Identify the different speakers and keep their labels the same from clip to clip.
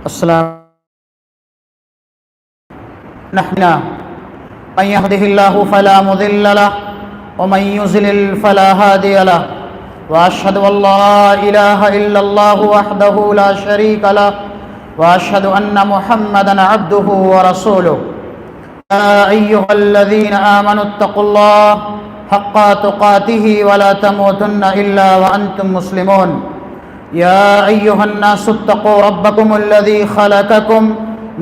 Speaker 1: السلام نحمده من يهده الله فلا مضل له ومن يضلل فلا هادي له واشهد ان لا اله الا الله وحده لا شريك له واشهد ان محمدا عبده ورسوله يا ايها الذين امنوا اتقوا الله حق تقاته ولا تموتن الا وانتم مسلمون يا ايها الناس اتقوا ربكم الذي خلقكم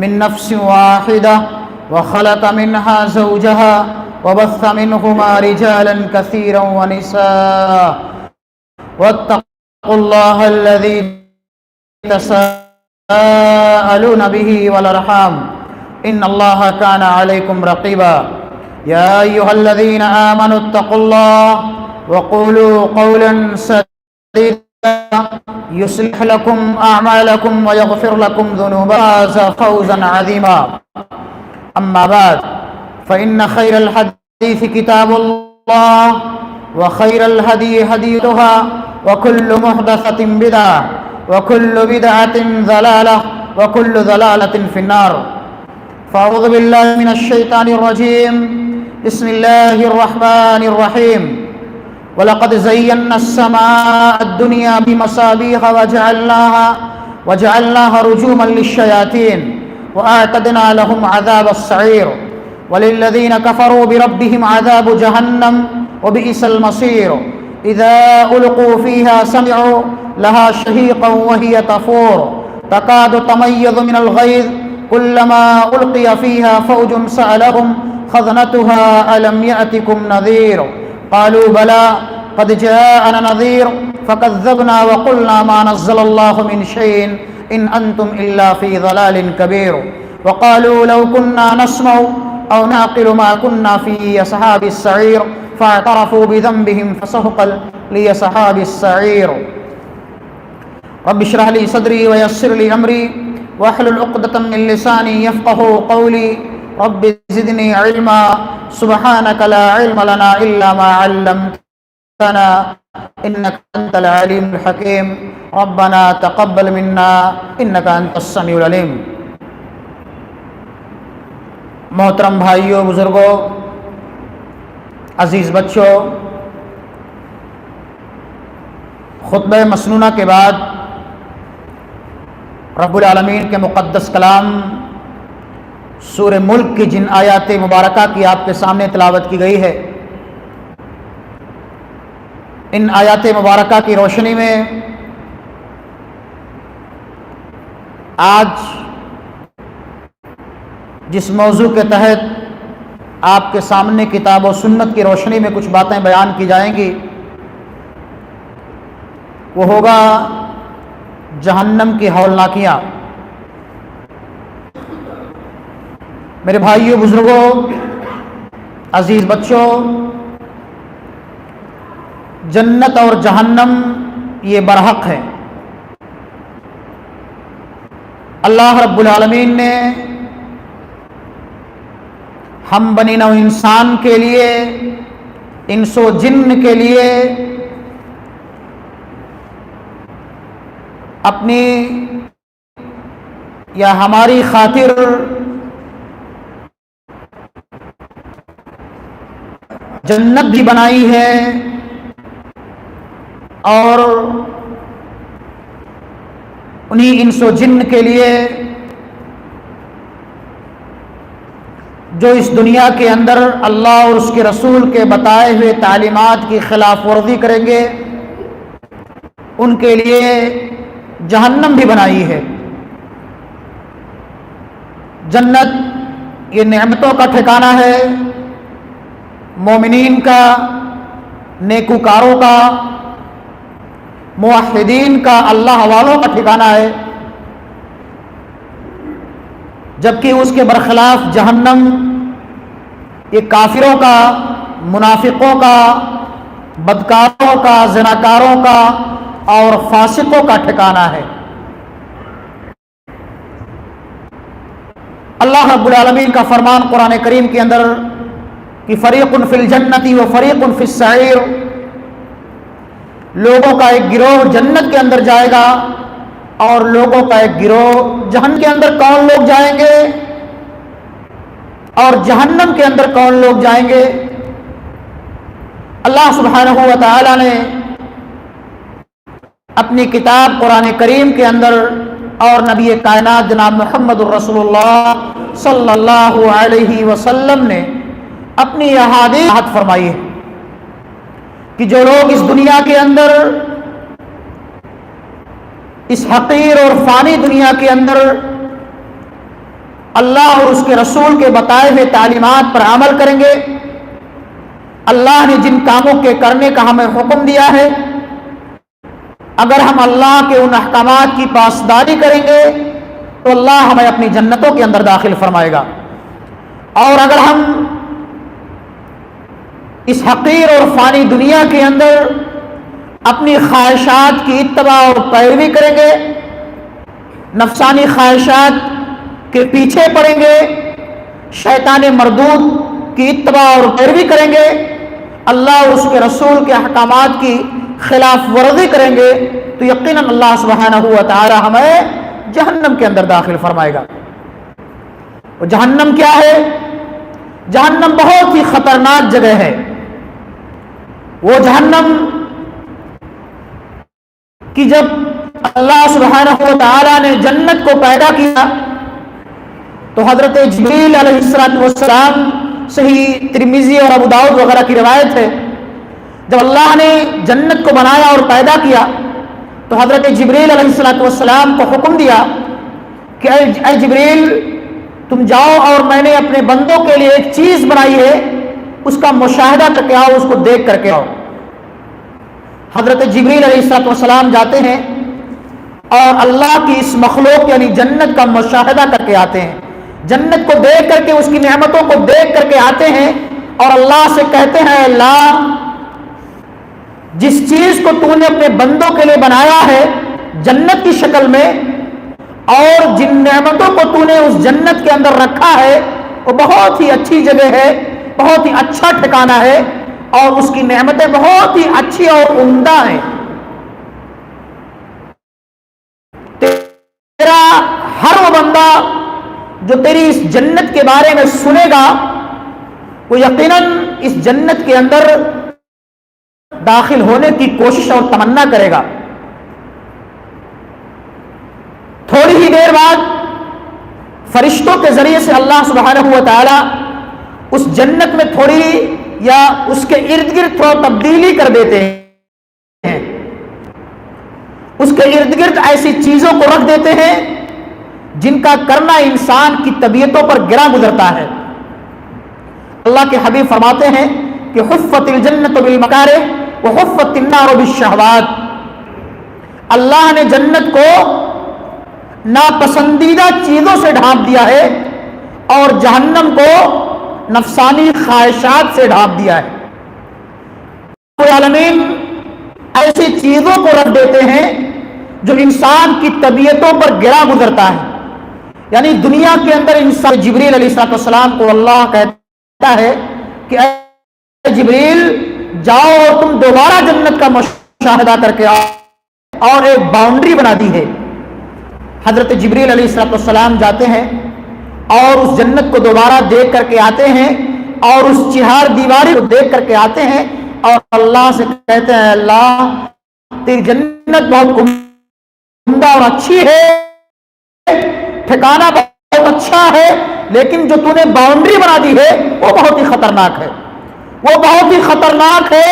Speaker 1: من نفس واحده وخلق منها زوجها وبث منهما رجالا كثيرا ونساء واتقوا الله الذي تساءلون به والارحام ان الله كان عليكم رقيبا يا ايها الذين امنوا اتقوا الله وقولوا قولا سديدا يصلح لكم اعمالكم ويغفر لكم ذنوبكم فوزا عظيما اما بعد فان خير الحديث كتاب الله وخير الهدي هديها وكل محدثة بدعة وكل بدعة ضلالة وكل ضلالة في النار فأعوذ بالله من الشيطان الرجيم بسم الله الرحمن الرحيم ولقد زينا السماء الدنيا بمصابيح وجعلناها رجوما للشياطين وأعتدنا لهم عذاب السعير وللذين كفروا بربهم عذاب جهنم وبئس المصير إذا ألقوا فيها سمعوا لها شهيقا وهي تفور تكاد تميز من الغيظ كلما ألقي فيها فوج سألهم خزنتها ألم يأتكم نذير قالوا بلى قد جاءنا نذير فكذبنا وقلنا ما نزل الله من شيء إن أنتم إلا في ضلال كبير وقالوا لو كنا نسمع أو نعقل ما كنا في أصحاب السعير فاعترفوا بذنبهم فسحقا لأصحاب السعير رب اشرح لي صدري ويسر لي أمري واحلل عقدة من لساني يفقهوا قولي رب زدني علما سبحانك لا علم لنا إلا ما علمتنا إنك أنت العليم الحكيم ربنا تقبل منا إنك أنت السميع العليم محترم بھائیوں، بزرگوں، عزیز بچوں، خطبہ مسنونہ کے بعد رب العالمین کے مقدس کلام سورہ ملک کی جن آیات مبارکہ کی آپ کے سامنے تلاوت کی گئی ہے، ان آیات مبارکہ کی روشنی میں آج جس موضوع کے تحت آپ کے سامنے کتاب و سنت کی روشنی میں کچھ باتیں بیان کی جائیں گی، وہ ہوگا جہنم کی ہولناکیاں۔ میرے بھائیوں، بزرگوں، عزیز بچوں، جنت اور جہنم یہ برحق ہے۔ اللہ رب العالمین نے ہم بنی نوع انسان کے لیے، انس و جن کے لیے اپنی یا ہماری خاطر جنت بھی بنائی ہے، اور انہی انس و جن کے لیے جو اس دنیا کے اندر اللہ اور اس کے رسول کے بتائے ہوئے تعلیمات کی خلاف ورزی کریں گے، ان کے لیے جہنم بھی بنائی ہے۔ جنت یہ نعمتوں کا ٹھکانہ ہے، مومنین کا، نیکوکاروں کا، موحدین کا، اللہ والوں کا ٹھکانہ ہے، جبکہ اس کے برخلاف جہنم یہ کافروں کا، منافقوں کا، بدکاروں کا، زناکاروں کا اور فاسقوں کا ٹھکانہ ہے۔ اللہ رب العالمین کا فرمان قرآن کریم کے اندر کہ فریق فی الجنت و فریق فی السعیر، لوگوں کا ایک گروہ جنت کے اندر جائے گا اور لوگوں کا ایک گروہ۔ جہنم کے اندر کون لوگ جائیں گے اور جہنم کے اندر کون لوگ جائیں گے؟ اللہ سبحانہ و تعالی نے اپنی کتاب قرآن کریم کے اندر اور نبی کائنات جناب محمد الرسول اللہ صلی اللہ علیہ وسلم نے اپنی احادیث فرمائی ہے کہ جو لوگ اس دنیا کے اندر، اس حقیر اور فانی دنیا کے اندر اللہ اور اس کے رسول کے بتائے ہوئے تعلیمات پر عمل کریں گے، اللہ نے جن کاموں کے کرنے کا ہمیں حکم دیا ہے، اگر ہم اللہ کے ان احکامات کی پاسداری کریں گے تو اللہ ہمیں اپنی جنتوں کے اندر داخل فرمائے گا، اور اگر ہم اس حقیر اور فانی دنیا کے اندر اپنی خواہشات کی اتباع اور پیروی کریں گے، نفسانی خواہشات کے پیچھے پڑیں گے، شیطان مردود کی اتباع اور پیروی کریں گے، اللہ اور اس کے رسول کے احکامات کی خلاف ورزی کریں گے، تو یقیناً اللہ سبحانہ و تعالی ہمیں جہنم کے اندر داخل فرمائے گا۔ وہ جہنم کیا ہے؟ جہنم بہت ہی خطرناک جگہ ہے۔ وہ جہنم کہ جب اللہ سبحانہ و تعالی نے جنت کو پیدا کیا تو حضرت جبریل علیہ السلام، صحیح ترمذی اور ابو داؤد وغیرہ کی روایت ہے، جب اللہ نے جنت کو بنایا اور پیدا کیا تو حضرت جبریل علیہ السلام کو حکم دیا کہ اے جبریل تم جاؤ اور میں نے اپنے بندوں کے لیے ایک چیز بنائی ہے، اس کا مشاہدہ کر کے آؤ، اس کو دیکھ کر کے آؤ۔ حضرت جبریل علیہ السلام جاتے ہیں اور اللہ کی اس مخلوق یعنی جنت کا مشاہدہ کر کے آتے ہیں، جنت کو دیکھ کر کے، اس کی نعمتوں کو دیکھ کر کے آتے ہیں اور اللہ سے کہتے ہیں اللہ جس چیز کو تو نے اپنے بندوں کے لیے بنایا ہے جنت کی شکل میں، اور جن نعمتوں کو تو نے اس جنت کے اندر رکھا ہے وہ بہت ہی اچھی جگہ ہے، بہت ہی اچھا ٹھکانہ ہے، اور اس کی نعمتیں بہت ہی اچھی اور عمدہ ہیں۔ تیرا ہر وہ بندہ جو تیری اس جنت کے بارے میں سنے گا وہ یقیناً اس جنت کے اندر داخل ہونے کی کوشش اور تمنا کرے گا۔ تھوڑی ہی دیر بعد فرشتوں کے ذریعے سے اللہ سبحانہ و تعالی اس جنت میں تھوڑی یا اس کے ارد گرد تھوڑا تبدیلی کر دیتے ہیں، اس کے ارد گرد ایسی چیزوں کو رکھ دیتے ہیں جن کا کرنا انسان کی طبیعتوں پر گرا گزرتا ہے۔ اللہ کے حبیب فرماتے ہیں کہ حفت الجنت بالمکارہ وحفت النار بالشہوات، اللہ نے جنت کو ناپسندیدہ چیزوں سے ڈھانپ دیا ہے اور جہنم کو نفسانی خواہشات سے ڈھانپ دیا ہے۔ رب العالمین ایسی چیزوں کو رکھ دیتے ہیں جو انسان کی طبیعتوں پر گرا گزرتا ہے، یعنی دنیا کے اندر انسان جبریل علیہ السلام کو اللہ کہتا ہے کہ اے جبریل جاؤ اور تم دوبارہ جنت کا مشاہدہ کر کے آؤ، اور ایک باؤنڈری بنا دی ہے۔ حضرت جبریل علیہ السلام جاتے ہیں اور اس جنت کو دوبارہ دیکھ کر کے آتے ہیں اور اس چہار دیواری کو دیکھ کر کے آتے ہیں اور اللہ سے کہتے ہیں اللہ تیری جنت بہت عمدہ اور اچھی ہے، ٹھکانہ بہت اچھا ہے، لیکن جو تو نے باؤنڈری بنا دی ہے وہ بہت ہی خطرناک ہے، وہ بہت ہی خطرناک ہے،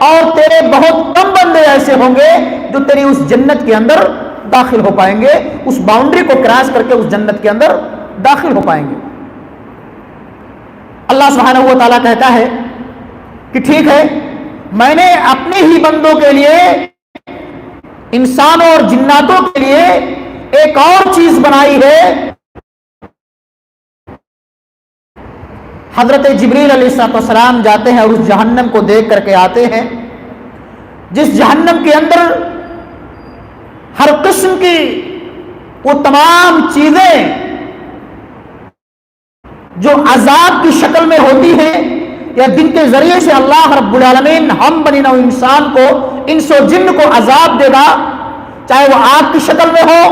Speaker 1: اور تیرے بہت کم بندے ایسے ہوں گے جو تیری اس جنت کے اندر داخل ہو پائیں گے، اس باؤنڈری کو کراس کر کے اس جنت کے اندر داخل ہو پائیں گے۔ اللہ سبحانہ و تعالیٰ کہتا ہے کہ ٹھیک ہے، میں نے اپنے ہی بندوں کے لیے، انسانوں اور جناتوں کے لیے ایک اور چیز بنائی ہے۔ حضرت جبریل علیہ السلام جاتے ہیں اور اس جہنم کو دیکھ کر کے آتے ہیں، جس جہنم کے اندر ہر قسم کی وہ تمام چیزیں جو عذاب کی شکل میں ہوتی ہیں یا جن کے ذریعے سے اللہ رب العالمین ہم بنی نوع انسان کو، انس و جن کو عذاب دے گا، چاہے وہ آگ کی شکل میں ہو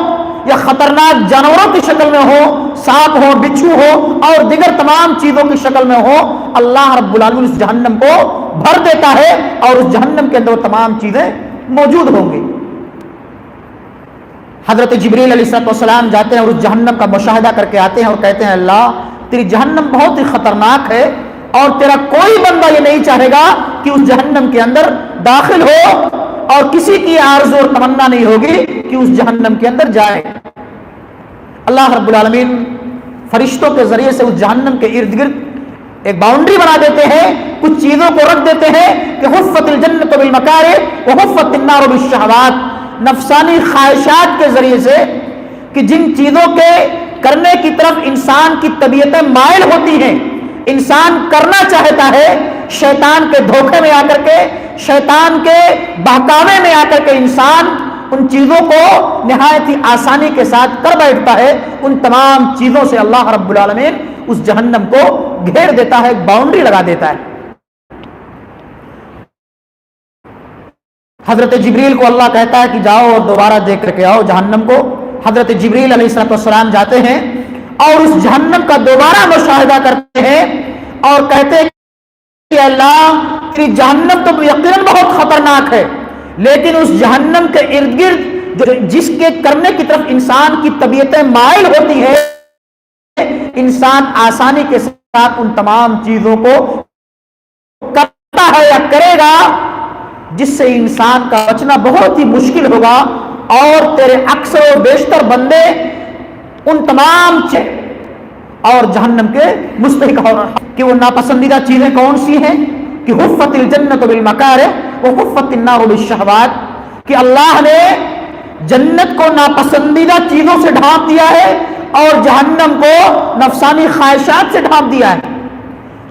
Speaker 1: یا خطرناک جانوروں کی شکل میں ہو، سانپ ہو، بچھو ہو اور دیگر تمام چیزوں کی شکل میں ہو، اللہ رب العالمین اس جہنم کو بھر دیتا ہے اور اس جہنم کے اندر وہ تمام چیزیں موجود ہوں گی۔ حضرت جبریل علیہ السلام جاتے ہیں اور اس جہنم کا مشاہدہ کر کے آتے ہیں اور کہتے ہیں اللہ تیری جہنم بہت ہی خطرناک ہے اور تیرا کوئی بندہ یہ نہیں چاہے گا کہ اس جہنم کے اندر داخل ہو، اور کسی کی آرزو اور تمنا نہیں ہوگی کہ اس جہنم کے اندر جائے۔ اللہ رب العالمین فرشتوں کے ذریعے سے اس جہنم کے ارد گرد ایک باؤنڈری بنا دیتے ہیں، کچھ چیزوں کو رکھ دیتے ہیں کہ حفت الجنت بالمکارہ وحفت النار بالشہوات، نفسانی خواہشات کے ذریعے سے کہ جن چیزوں کے کرنے کی طرف انسان کی طبیعتیں مائل ہوتی ہیں، انسان کرنا چاہتا ہے، شیطان کے دھوکے میں آ کر کے، شیطان کے بہکاوے میں آ کر کے انسان ان چیزوں کو نہایت ہی آسانی کے ساتھ کر بیٹھتا ہے، ان تمام چیزوں سے اللہ رب العالمین اس جہنم کو گھیر دیتا ہے، ایک باؤنڈری لگا دیتا ہے۔ حضرت جبریل کو اللہ کہتا ہے کہ جاؤ اور دوبارہ دیکھ کر کے آؤ جہنم کو۔ حضرت جبریل علیہ السلام جاتے ہیں اور اس جہنم کا دوبارہ مشاہدہ کرتے ہیں اور کہتے ہیں کہ اللہ تیری جہنم تو یقیناً بہت خطرناک ہے، لیکن اس جہنم کے ارد گرد جس کے کرنے کی طرف انسان کی طبیعتیں مائل ہوتی ہے، انسان آسانی کے ساتھ ان تمام چیزوں کو کرتا ہے یا کرے گا جس سے انسان کا بچنا بہت ہی مشکل ہوگا، اور تیرے اکثر و بیشتر بندے ان تمام اور جہنم کے مستحق ہو رہا کہ وہ ناپسندیدہ چیزیں کون سی ہیں کہ حفت الجنت بالمکارہ وحفت النار بالشہوات، کہ اللہ نے جنت کو ناپسندیدہ چیزوں سے ڈھانپ دیا ہے اور جہنم کو نفسانی خواہشات سے ڈھانپ دیا ہے۔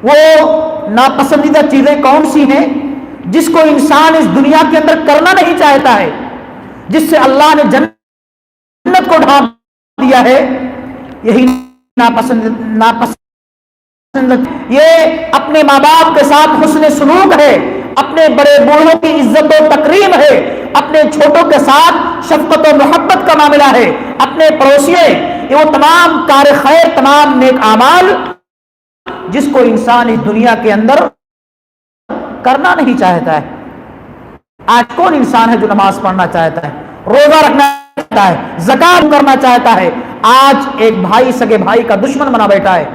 Speaker 1: وہ ناپسندیدہ چیزیں کون سی ہیں جس کو انسان اس دنیا کے اندر کرنا نہیں چاہتا ہے، جس سے اللہ نے جنت کو ڈھانپ دیا ہے؟ یہی ناپسند یہ اپنے ماں باپ کے ساتھ حسن سلوک ہے، اپنے بڑے بوڑھوں کی عزت و تکریم ہے، اپنے چھوٹوں کے ساتھ شفقت و محبت کا معاملہ ہے، اپنے پڑوسیوں، یہ وہ تمام کار خیر، تمام نیک اعمال جس کو انسان اس دنیا کے اندر کرنا نہیں چاہتا ہے۔ آج کون انسان ہے جو نماز پڑھنا چاہتا ہے، روزہ رکھنا چاہتا ہے، زکات کرنا چاہتا ہے؟ آج ایک بھائی سگے بھائی کا دشمن بنا بیٹھا ہے۔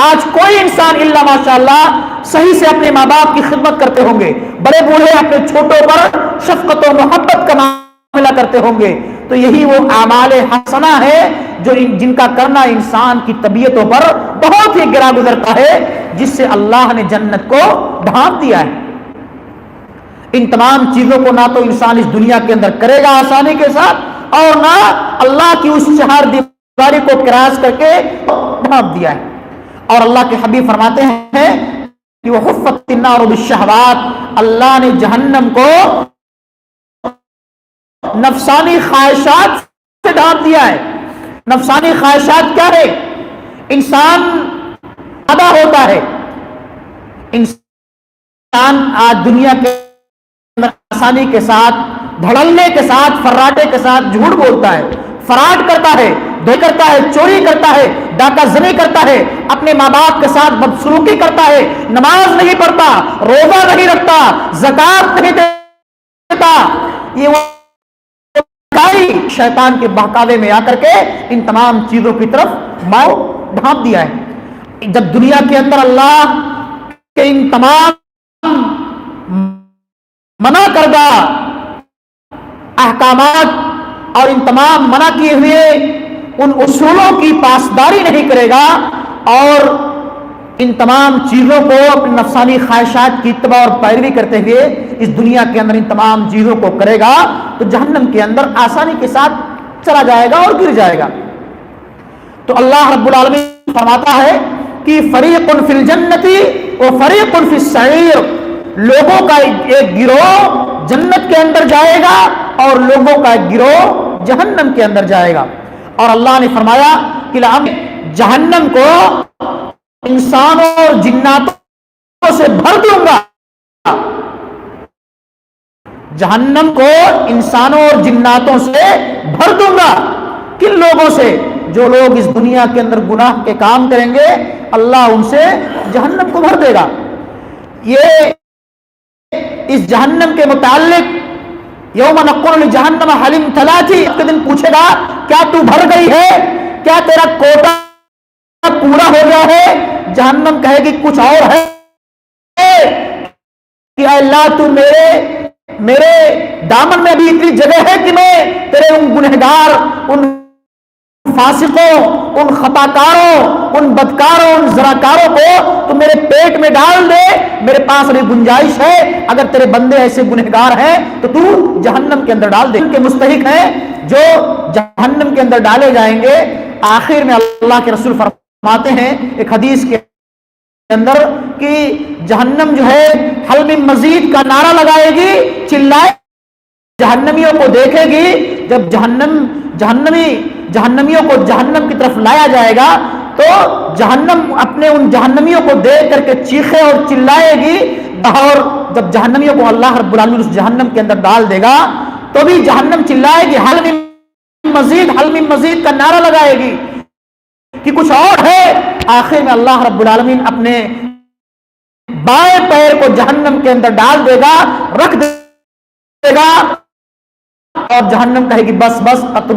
Speaker 1: آج کوئی انسان الا ماشاءاللہ صحیح سے اپنے ماں باپ کی خدمت کرتے ہوں گے، بڑے بوڑھے اپنے چھوٹوں پر شفقت و محبت کا معاملہ کرتے ہوں گے، تو یہی وہ اعمال حسنہ ہے جو جن کا کرنا انسان کی طبیعتوں پر بہت ہی گرا گزرتا ہے، جس سے اللہ نے جنت کو ڈھانپ دیا ہے۔ ان تمام چیزوں کو نہ تو انسان اس دنیا کے اندر کرے گا آسانی کے ساتھ، اور نہ اللہ کی اس چہار دیواری کو کراس کر کے ڈھانپ دیا ہے۔ اور اللہ کے حبیب فرماتے ہیں کہ وہ حفت النار بالشہوات، اللہ نے جہنم کو نفسانی خواہشات سے ڈھانپ دیا ہے۔ نفسانی خواہشات کیا ہے؟ انسان ادا ہوتا ہے، انسان آج دنیا کے آسانی کے ساتھ، دھڑلنے کے ساتھ، فراٹے کے ساتھ جھوٹ بولتا ہے، فراڈ کرتا ہے، دھوکہ کرتا ہے، چوری کرتا ہے، ڈاکہ زنی کرتا ہے، اپنے ماں باپ کے ساتھ بدسلوکی کرتا ہے، نماز نہیں پڑھتا، روزہ نہیں رکھتا، زکات نہیں دیتا۔ یہ وہ شیطان کے بہکاوے میں آ کر کے ان تمام چیزوں کی طرف ماؤ ڈھانپ دیا ہے۔ جب دنیا کے اندر اللہ کے ان تمام منع کردہ احکامات اور ان تمام منع کیے ہوئے ان اصولوں کی پاسداری نہیں کرے گا اور ان تمام چیزوں کو اپنی نفسانی خواہشات کی اتباع اور پیروی کرتے ہوئے اس دنیا کے اندر ان تمام چیزوں کو کرے گا تو جہنم کے اندر آسانی کے ساتھ چلا جائے گا اور گر جائے گا۔ تو اللہ رب العالمین فرماتا ہے کہ فریق فی الجنت و فریق فی السعیر، لوگوں کا ایک گروہ جنت کے اندر جائے گا اور لوگوں کا ایک گروہ جہنم کے اندر جائے گا۔ اور اللہ نے فرمایا کہ جہنم کو انسانوں اور جناتوں سے بھر دوں گا، جہنم کو انسانوں اور جناتوں سے بھر دوں گا۔ کن لوگوں سے؟ جو لوگ اس دنیا کے اندر گناہ کے کام کریں گے اللہ ان سے جہنم کو بھر دے گا۔ یہ اس جہنم کے متعلق یوم نقول لجہنم هل امتلأت کے دن پوچھے گا کیا تو بھر گئی ہے، کیا تیرا کوٹا پورا ہو گیا ہے؟ جہنم کہے گی کچھ اور ہے کہ اللہ تو میرے دامن میں بھی اتنی جگہ ہے کہ میں تیرے ان گنہگار، ان فاسقوں، ان خطاکاروں، ان بدکاروں، ان زراکاروں کو تو میرے پیٹ میں ڈال دے، میرے پاس ابھی گنجائش ہے، اگر تیرے بندے ایسے گنہگار ہیں تو تو جہنم کے اندر ڈال دے۔ ان کے مستحق ہیں جو جہنم کے اندر ڈالے جائیں گے۔ آخر میں اللہ کے رسول فرماتے ہیں ایک حدیث کے اندر کہ جہنم جو ہے حل من مزید کا نعرہ لگائے گی، چلائے، جہنمیوں کو دیکھے گی۔ جب جہنمیوں کو جہنم کی طرف لایا جائے گا تو جہنم اپنے ان جہنمیوں کو دیکھ کر کے چیخے اور چلائے گی، اور جب جہنمیوں کو اللہ رب العالمین اس جہنم کے اندر ڈال دے گا تو بھی جہنم چلائے گی، حل من مزید، حل من مزید کا نعرہ لگائے گی کہ کچھ اور ہے۔ آخر میں اللہ رب العالمین اپنے بائیں پیر کو جہنم کے اندر ڈال دے گا، رکھ دے گا، اور جہنم کہے گی بس بس قطن،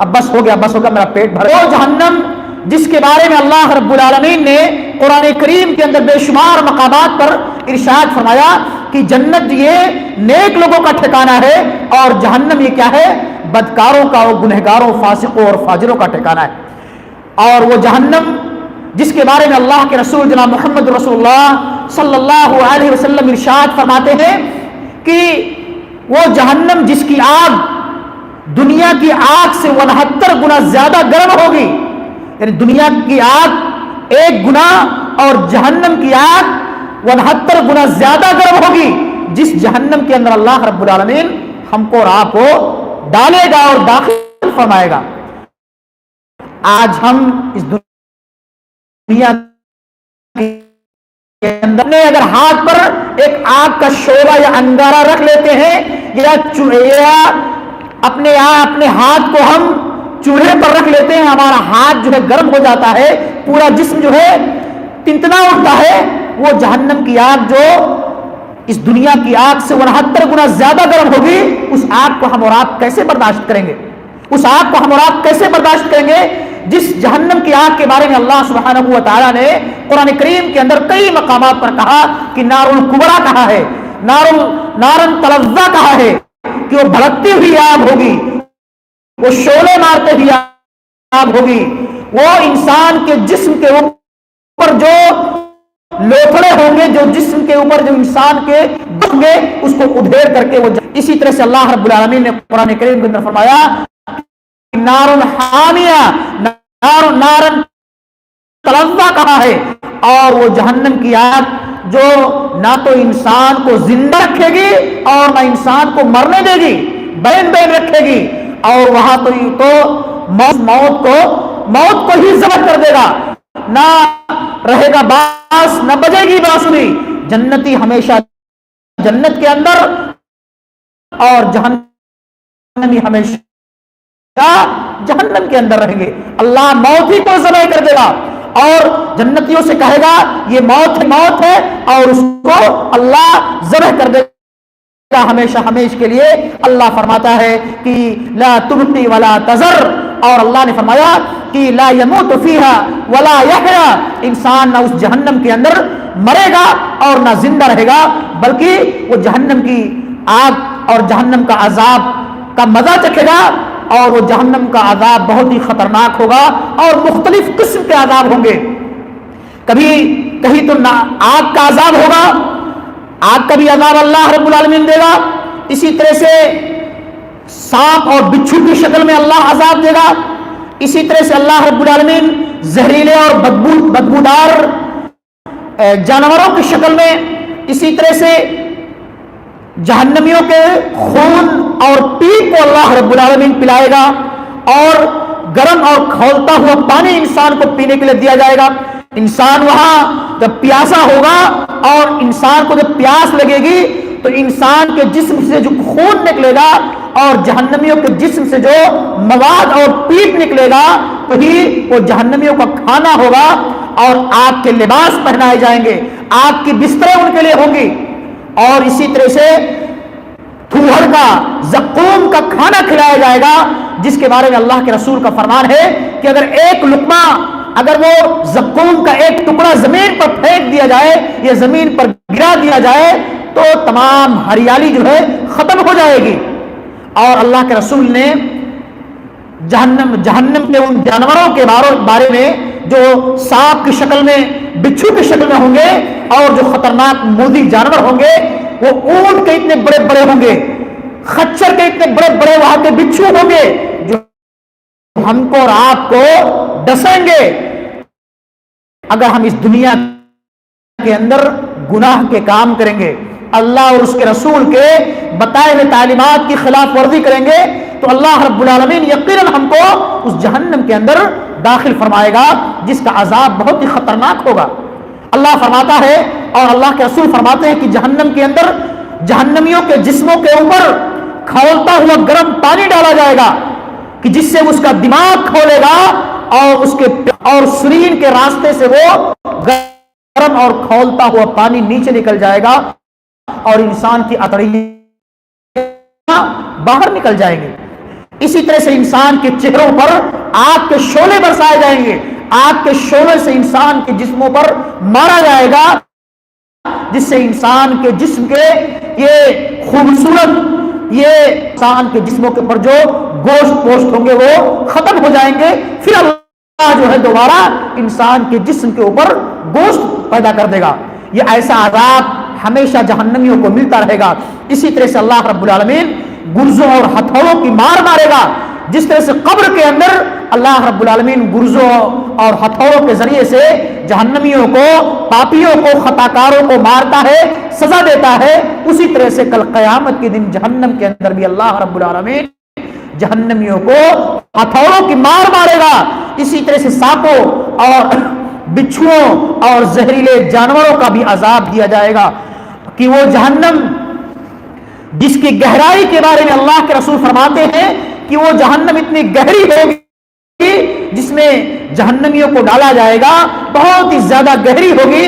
Speaker 1: اب بس ہو گیا میرا پیٹ بھر۔ وہ جہنم جس کے بارے میں اللہ رب العالمین نے قرآن کریم کے اندر بے شمار مقامات پر ارشاد فرمایا کہ جنت یہ نیک لوگوں کا ٹھکانہ ہے اور جہنم یہ کیا ہے؟ بدکاروں کا، اور گنہگاروں، فاسقوں اور فاجروں کا ٹھکانہ ہے۔ اور وہ جہنم جس کے بارے میں اللہ کے رسول جناب محمد رسول اللہ صلی اللہ علیہ وسلم ارشاد فرماتے ہیں کہ وہ جہنم جس کی آگ دنیا کی آگ سے 69 گنا زیادہ گرم ہوگی، یعنی دنیا کی آگ ایک گنا اور جہنم کی آگ 69 گنا زیادہ گرم ہوگی، جس جہنم کے اندر اللہ رب العالمین ہم کو اور آپ کو ڈالے گا اور داخل فرمائے گا۔ آج ہم اس دنیا کے اندر اگر ہاتھ پر ایک آگ کا شعلہ یا انگارہ رکھ لیتے ہیں یا اپنے ہاتھ کو ہم چولہے پر رکھ لیتے ہیں، ہمارا ہاتھ جو ہے گرم ہو جاتا ہے، پورا جسم جو ہے تنتنا اٹھتا ہے۔ وہ جہنم کی آگ جو اس دنیا کی آگ سے 69 گنا زیادہ گرم ہوگی، اس آگ کو ہم اور آپ کیسے برداشت کریں گے؟ اس آگ کو ہم اور آپ کیسے برداشت کریں گے جس جہنم کی آگ کے بارے میں اللہ سبحانہ و تعالیٰ نے قرآن کریم کے اندر کئی مقامات پر کہا کہ نار الکبریٰ کہا ہے، نارن تلظیٰ کہا ہے کہ وہ بھڑکتی ہوئی آگ ہوگی، وہ شعلے مارتے ہوئی آگ ہوگی، وہ انسان کے جسم کے اوپر جو لوتھڑے ہوں گے، جو جسم کے اوپر جو انسان کے ہوں گے اس کو ادھیر کر کے وہ اسی طرح سے اللہ رب العالمین نے قرآن کریم کے اندر فرمایا نار حامیہ، نارن تلظیٰ کہا ہے، اور وہ جہنم کی آگ جو نہ تو انسان کو زندہ رکھے گی اور نہ انسان کو مرنے دے گی، بین رکھے گی، اور وہاں تو موت کو ہی ذبح کر دے گا، نہ رہے گا باس، نہ بجے گی بانسری۔ جنتی ہمیشہ جنت کے اندر اور جہنمی ہمیشہ جہنم کے اندر رہیں گے۔ اللہ موت ہی کو ذبح کر دے گا اور جنتیوں سے کہے گا یہ موت ہے، اور اس کو اللہ ذبح کر دے گا ہمیشہ ہمیشہ کے لیے۔ اللہ فرماتا ہے کہ لا تبقی ولا تذر، اور اللہ نے فرمایا کہ لا يموت فیہا ولا یحیا، انسان نہ اس جہنم کے اندر مرے گا اور نہ زندہ رہے گا، بلکہ وہ جہنم کی آگ اور جہنم کا عذاب کا مزہ چکھے گا، اور وہ جہنم کا عذاب بہت ہی خطرناک ہوگا اور مختلف قسم کے عذاب ہوں گے۔ کہیں تو آگ کا عذاب ہوگا، آگ کا بھی عذاب اللہ رب العالمین دے گا، اسی طرح سے سانپ اور بچھو کی شکل میں اللہ عذاب دے گا، اسی طرح سے اللہ رب العالمین زہریلے اور بدبودار جانوروں کی شکل میں، اسی طرح سے جہنمیوں کے خون اور پیپ کو اللہ رب العالمین پلائے گا، اور گرم اور کھولتا ہوا پانی انسان کو پینے کے لیے دیا جائے گا۔ انسان وہاں جب پیاسا ہوگا اور انسان کو جب پیاس لگے گی تو انسان کے جسم سے جو خون نکلے گا اور جہنمیوں کے جسم سے جو مواد اور پیپ نکلے گا وہی وہ جہنمیوں کا کھانا ہوگا، اور آگ کے لباس پہنائے جائیں گے، آگ کی بستریں ان کے لیے ہوں گی، اور اسی طرح سے تھوہر کا، زقوم کا کھانا کھلایا جائے گا، جس کے بارے میں اللہ کے رسول کا فرمان ہے کہ اگر ایک لقمہ، اگر وہ زقوم کا ایک ٹکڑا زمین پر پھینک دیا جائے یا زمین پر گرا دیا جائے تو تمام ہریالی جو ہے ختم ہو جائے گی۔ اور اللہ کے رسول نے جہنم کے ان جانوروں کے بارے میں جو سانپ کی شکل میں، بچھو کی شکل میں ہوں گے، اور جو خطرناک مودی جانور ہوں گے، وہ اونٹ کے اتنے بڑے بڑے ہوں گے، خچر کے اتنے بڑے بڑے وہاں کے بچھو ہوں گے جو ہم کو اور آپ کو ڈسیں گے اگر ہم اس دنیا کے اندر گناہ کے کام کریں گے، اللہ اور اس کے رسول کے بتائے ہوئے تعلیمات کی خلاف ورزی کریں گے، تو اللہ رب العالمین یقیناً ہم کو اس جہنم کے اندر داخل فرمائے گا جس کا عذاب بہت ہی خطرناک ہوگا۔ اللہ فرماتا ہے اور اللہ کے رسول فرماتے ہیں کہ جہنم کے اندر جہنمیوں کے جسموں کے اوپر کھولتا ہوا گرم پانی ڈالا جائے گا کہ جس سے اس کا دماغ کھولے گا اور اس کے اور سرین کے راستے سے وہ گرم اور کھولتا ہوا پانی نیچے نکل جائے گا اور انسان کی اتڑیاں باہر نکل جائیں گے۔ اسی طرح سے انسان کے چہروں پر آگ کے شعلے برسائے جائیں گے، آگ کے شعلے سے انسان کے جسموں پر مارا جائے گا جس سے انسان کے جسم کے یہ خوبصورت، یہ انسان کے جسموں کے پر جو گوشت پوشت ہوں گے وہ ختم ہو جائیں گے، پھر اللہ جو ہے دوبارہ انسان کے جسم کے اوپر گوشت پیدا کر دے گا۔ یہ ایسا عذاب ہمیشہ جہنمیوں کو ملتا رہے گا۔ اسی طرح سے اللہ رب العالمین گرزوں اور ہتھوڑوں کی مار مارے گا، جس طرح سے قبر کے اندر اللہ رب العالمین گرزوں اور ہتھوڑوں کے ذریعے سے جہنمیوں کو، پاپیوں کو، خطاکاروں کو مارتا ہے، سزا دیتا ہے، اسی طرح سے کل قیامت کے دن جہنم کے اندر بھی اللہ رب العالمین جہنمیوں کو ہتھوڑوں کی مار مارے گا۔ اسی طرح سے سانپوں اور بچھوؤں اور زہریلے جانوروں کا بھی عذاب دیا جائے گا کہ وہ جہنم جس کی گہرائی کے بارے میں اللہ کے رسول فرماتے ہیں کہ وہ جہنم اتنی گہری ہوگی جس میں جہنمیوں کو ڈالا جائے گا، بہت ہی زیادہ گہری ہوگی۔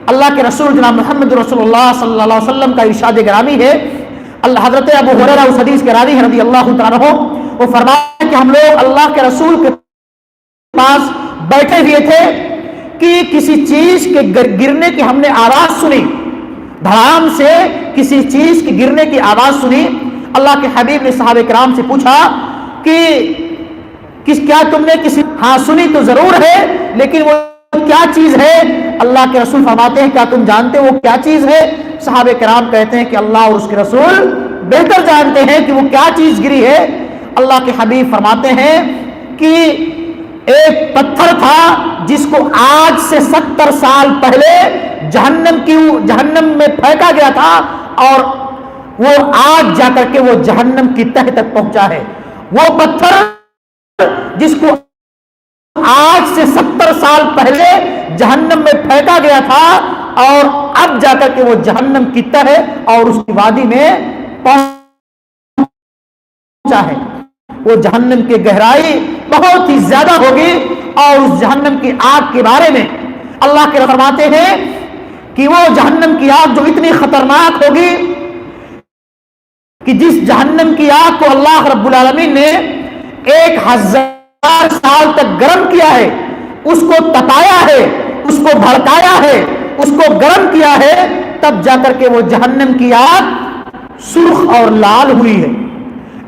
Speaker 1: اللہ کے رسول جناب محمد رسول اللہ صلی اللہ علیہ وسلم کا ارشاد گرامی ہے، اللہ حضرت ابو ہریرہ اس حدیث کے راوی ہیں رضی اللہ تعالیٰ عنہ، وہ فرماتے ہیں کہ ہم لوگ اللہ کے رسول کے پاس بیٹھے ہوئے تھے کہ کسی چیز کے گرنے کی ہم نے آواز سنی، دھڑام سے کسی چیز کے گرنے کی آواز سنی۔ اللہ کے حبیب نے صحابہ کرام سے پوچھا کہ کیا تم نے کسی، ہاں سنی تو ضرور ہے لیکن وہ کیا چیز ہے؟ اللہ کے رسول فرماتے ہیں کیا تم جانتے وہ کیا چیز ہے؟ صحابہ کرام کہتے ہیں کہ اللہ اور اس کے رسول بہتر جانتے ہیں کہ وہ کیا چیز گری ہے۔ اللہ کے حبیب فرماتے ہیں کہ ایک پتھر تھا جس کو آج سے 70 سال پہلے جہنم میں پھینکا گیا تھا اور وہ آج جا کر کے وہ جہنم کی تہ تک پہنچا ہے۔ وہ پتھر جس کو آج سے 70 سال پہلے جہنم میں پھینکا گیا تھا اور اب جا کر کے وہ جہنم کی تہ اور اس کی وادی میں پہنچا ہے۔ وہ جہنم کی گہرائی بہت ہی زیادہ ہوگی، اور اس جہنم کی آگ کے بارے میں اللہ کے فرماتے ہیں کہ وہ جہنم کی آگ جو اتنی خطرناک ہوگی کہ جس جہنم کی آگ کو اللہ رب العالمین نے 1000 سال تک گرم کیا ہے، اس کو تپایا ہے، اس کو بھڑکایا ہے، اس کو گرم کیا ہے، تب جا کر کے وہ جہنم کی آگ سرخ اور لال ہوئی ہے۔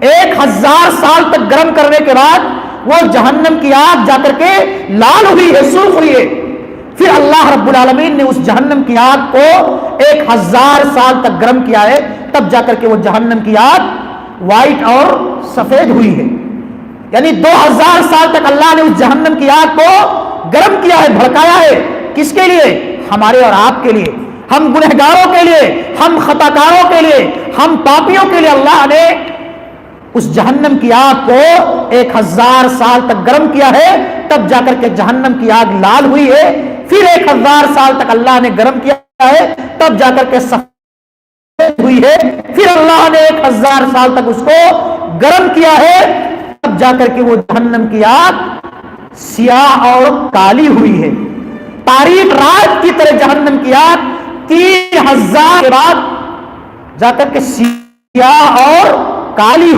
Speaker 1: 1000 سال تک گرم کرنے کے بعد وہ جہنم کی آگ جا کر کے لال ہوئی ہے، سرخ ہوئی ہے۔ پھر اللہ رب العالمین نے اس جہنم کی آگ کو 1000 سال تک گرم کیا ہے، تب جا کر کے وہ جہنم کی آگ وائٹ اور سفید ہوئی ہے۔ یعنی 2000 سال تک اللہ نے اس جہنم کی آگ کو گرم کیا ہے، بھڑکایا ہے، کس کے لیے؟ ہمارے اور آپ کے لیے، ہم گنہگاروں کے لیے، ہم خطاکاروں کے لیے، ہم پاپیوں کے لیے اللہ نے اس جہنم کی آگ کو 1000 سال تک گرم کیا ہے، تب جا کر کے جہنم کی آگ لال ہوئی ہے۔ پھر 1000 سال تک اللہ نے گرم کیا ہے، تب جا کر کے سفید ہوئی ہے، پھر اللہ نے 1000 سال تک اس کو گرم کیا ہے، تب جا کر کے وہ جہنم کی آگ سیاہ اور کالی ہوئی ہے۔ تاریک رات کی طرح جہنم کی آگ 3000 کے بعد جا کر کے سیاہ اور کالی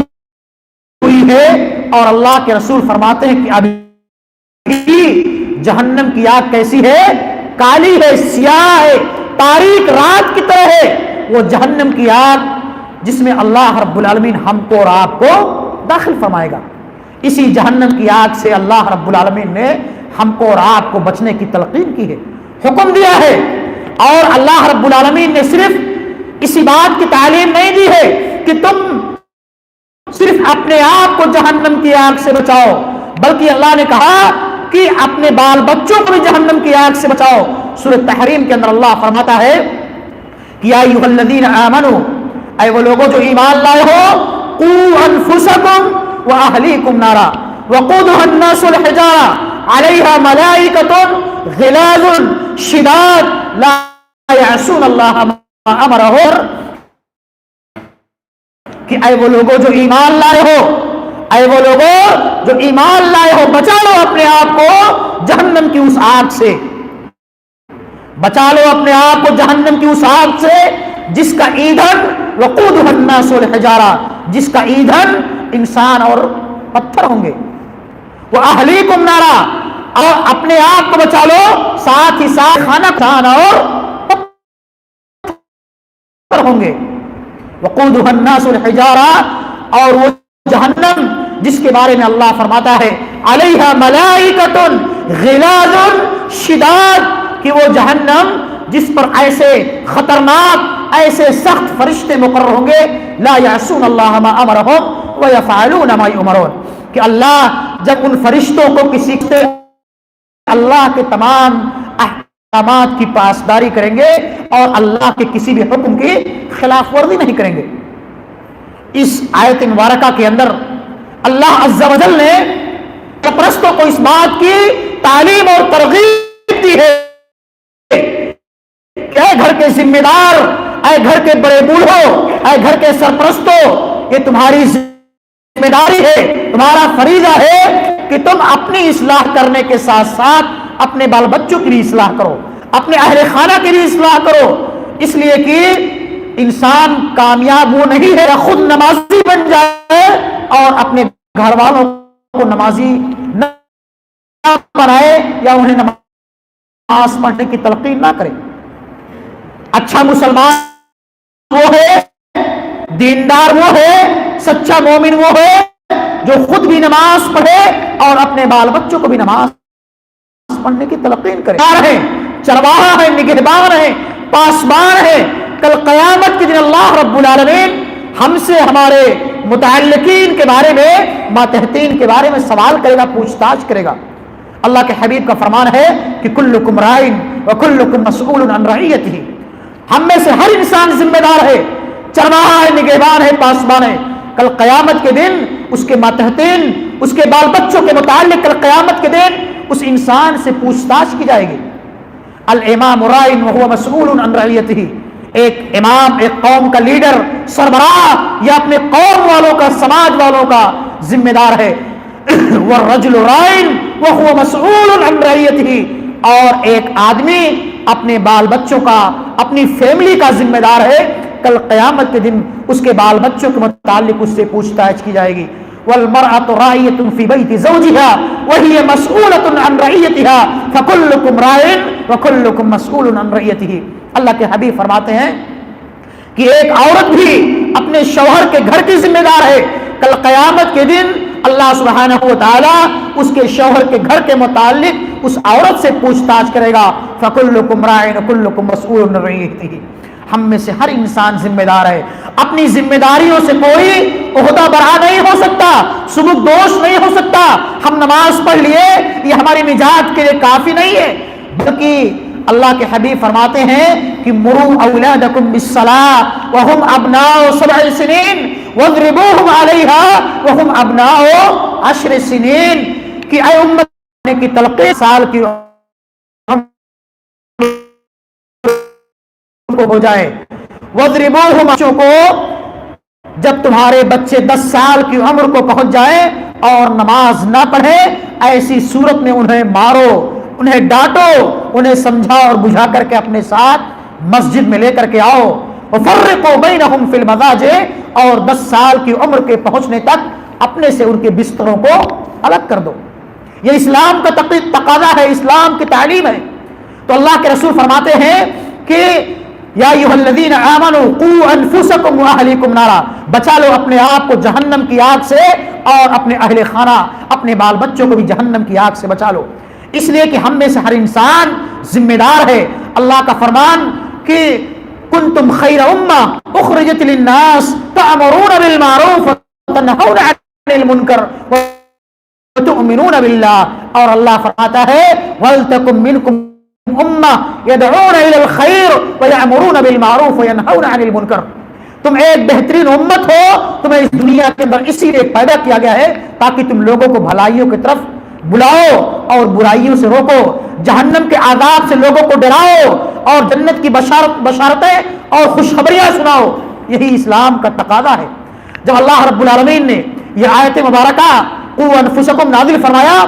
Speaker 1: ہوئی ہے، اور اللہ کے رسول فرماتے ہیں کہ ابھی جہنم کی آگ کیسی ہے؟ کالی ہے، سیاہ ہے، تاریک رات کی طرح ہے وہ جہنم کی آگ، جس میں اللہ رب العالمین ہم کو اور آپ کو داخل فرمائے گا۔ اسی جہنم کی آگ سے اللہ رب العالمین نے ہم کو اور آپ کو بچنے کی تلقین کی ہے، حکم دیا ہے، اور اللہ رب العالمین نے صرف اسی بات کی تعلیم نہیں دی ہے کہ تم صرف اپنے آپ کو جہنم کی آگ سے بچاؤ، بلکہ اللہ نے کہا کہ اپنے بال بچوں کو بھی جہنم کی آگ سے بچاؤ۔ سورہ تحریم کے اندر اللہ فرماتا ہے کہ یا ایھا الذین آمنوا، اے وہ لوگوں جو ایمان لائے ہو، قوا انفسکم واہلیکم نارا وقودها الناس والحجارہ علیہا ملائکۃ غلاظ شداد لا یعصون اللہ ما امرهم، کہ اے وہ لوگوں جو ایمان لائے ہو، اے وہ لوگوں جو ایمان لائے ہو، بچا لو اپنے آپ کو جہنم کی اس آگ سے، بچا لو اپنے آپ کو جہنم کی اس آگ سے جس کا ایندھن وقودها الناس والحجارہ، جس کا ایندھن انسان اور پتھر ہوں گے، واہلیکم نارا، اور اپنے آپ کو بچا لو ساتھ ہی ساتھ کھانا کھانا اور پتھر ہوں گے، وقودها الناس والحجارہ، اور وہ جہنم جس کے بارے میں اللہ فرماتا ہے علیہا ملائکۃ غلاظ شداد، کہ وہ جہنم جس پر ایسے خطرناک ایسے سخت فرشتے مقرر ہوں گے، لا یعصون اللہ ما امرهم ویفعلون ما یؤمرون، کہ اللہ جب ان فرشتوں کو کسی سے اللہ کے تمام احکامات کی پاسداری کریں گے اور اللہ کے کسی بھی حکم کی خلاف ورزی نہیں کریں گے۔ اس آیت مبارکہ کے اندر اللہ عز و جل نے پرستوں کو اس بات کی تعلیم اور ترغیب دی ہے کہ اے گھر کے ذمہ دار، اے گھر کے بڑے بوڑھوں، اے گھر کے سرپرستوں، یہ تمہاری ذمہ داری ہے، تمہارا فریضہ ہے کہ تم اپنی اصلاح کرنے کے ساتھ ساتھ اپنے بال بچوں کی بھی اصلاح کرو، اپنے اہل خانہ کی بھی اصلاح کرو، اس لیے کہ انسان کامیاب وہ نہیں ہے خود نمازی بن جائے اور اپنے گھر والوں کو نمازی نہ بنائے یا انہیں نماز پڑھنے کی تلقین نہ کرے۔ اچھا مسلمان وہ ہے، دیندار وہ ہے، سچا مومن وہ ہے جو خود بھی نماز پڑھے اور اپنے بال بچوں کو بھی نماز پڑھنے کی تلقین کرے۔ چرواہا ہے، نگہبان ہے، پاسبان ہے، کل قیامت کے دن اللہ رب العالمین ہم سے ہمارے متعلقین کے بارے میں، ماتحتین کے بارے میں سوال کرے گا، پوچھ تاچھ کرے گا۔ اللہ کے حبیب کا فرمان ہے کہ کلکم رائن وکلکم مسئول عن رعیتہ، ہم میں سے ہر انسان ذمہ دار ہے، چرواہا ہے، نگہبان ہے، پاسبان ہے۔ کل قیامت کے دن اس کے ماتحتین، اس کے بال بچوں کے متعلق کل قیامت کے دن اس انسان سے پوچھ تاچھ کی جائے گی۔ الامام رائن وہو مسئول عن رعیتہ، ایک امام، ایک قوم کا لیڈر، سربراہ، یا اپنے قوم والوں کا، سماج والوں کا ذمہ دار ہے۔ والرجل رائن وہو مسئول عن رعیتہ، اور ایک آدمی اپنے بال بچوں کا، اپنی فیملی کا ذمہ دار ہے، کل قیامت کے دن اس کے بال بچوں کے متعلق اس سے پوچھ تاچھ کی جائے گی۔ والمرأة راعية في بيت زوجها وهي مسؤولة عن رعيتها فكلكم راع وكلكم مسؤول عن رعيته۔ اللہ کے حبیب فرماتے ہیں کہ ایک عورت بھی اپنے شوہر کے گھر کی ذمہ دار ہے، کل قیامت کے دن اللہ سبحانہ و تعالی اس کے شوہر کے گھر کے متعلق اس عورت سے پوچھ تاچھ کرے گا۔ فکلکم راع وکلکم مسؤول عن رعیتہ، ہم میں سے ہر انسان ذمہ دار ہے، اپنی ذمہ داریوں سے کوئی عہدہ برا نہیں ہو سکتا، سبک دوش نہیں ہو سکتا۔ ہم نماز پڑھ لیے یہ ہماری نجات کے لیے کافی نہیں ہے، بلکہ اللہ کے حبیب فرماتے ہیں کہ مروا اولادکم بالصلاۃ وهم ابناء 7 سنین واضربوهم علیہا وهم ابناء 10 سنین، کہ اے امت کی تلقین سال کی کو ہو جائے وَاضْرِبُوهُمْ بچوں کو جب تمہارے بچے 10 سال کی عمر کو پہنچ جائیں اور نماز نہ پڑھیں ایسی صورت میں انہیں مارو، انہیں ڈانٹو، انہیں سمجھا اور بجھا کر کے اپنے ساتھ مسجد میں لے کر کے آؤ۔ وَفَرِّقُوا بَيْنَهُمْ فِي الْمَضَاجِعِ اور 10 سال کی عمر کے پہنچنے تک اپنے سے ان کے بستروں کو الگ کر دو۔ یہ اسلام کا تقاضا ہے، اسلام کی تعلیم ہے۔ تو اللہ کے رسول فرماتے ہیں کہ یا ایھا الذین آمنوا قوا انفسکم واہلیکم نارا، بچا لو اپنے آپ کو جہنم کی آگ سے اور اپنے اہل خانہ اپنے بال بچوں کو بھی جہنم کی آگ سے بچا لو۔ اس لیے کہ ہم میں سے ہر انسان ذمہ دار ہے۔ اللہ کا فرمان کہ کنتم خیر امہ اخرجت للناس تأمرون بالمعروف وتنہون عن المنکر وتؤمنون باللہ، اور اللہ فرماتا ہے وَلْتَكُن مِّنْكُمْ امہ یدعون الی الخیر ویأمرون بالمعروف وینہون عن المنکر، تم ایک بہترین امت ہو، تمہیں اس دنیا کے اندر اسی لیے پیدا کیا گیا ہے تاکہ تم لوگوں کو بھلائیوں کی طرف بلاؤ اور برائیوں سے روکو، جہنم کے عذاب سے لوگوں کو ڈراؤ اور جنت کی بشارتیں اور خوشخبریاں سناؤ۔ یہی اسلام کا تقاضا ہے۔ جب اللہ رب العالمین نے یہ آیت مبارکہ قوا انفسکم نازل فرمایا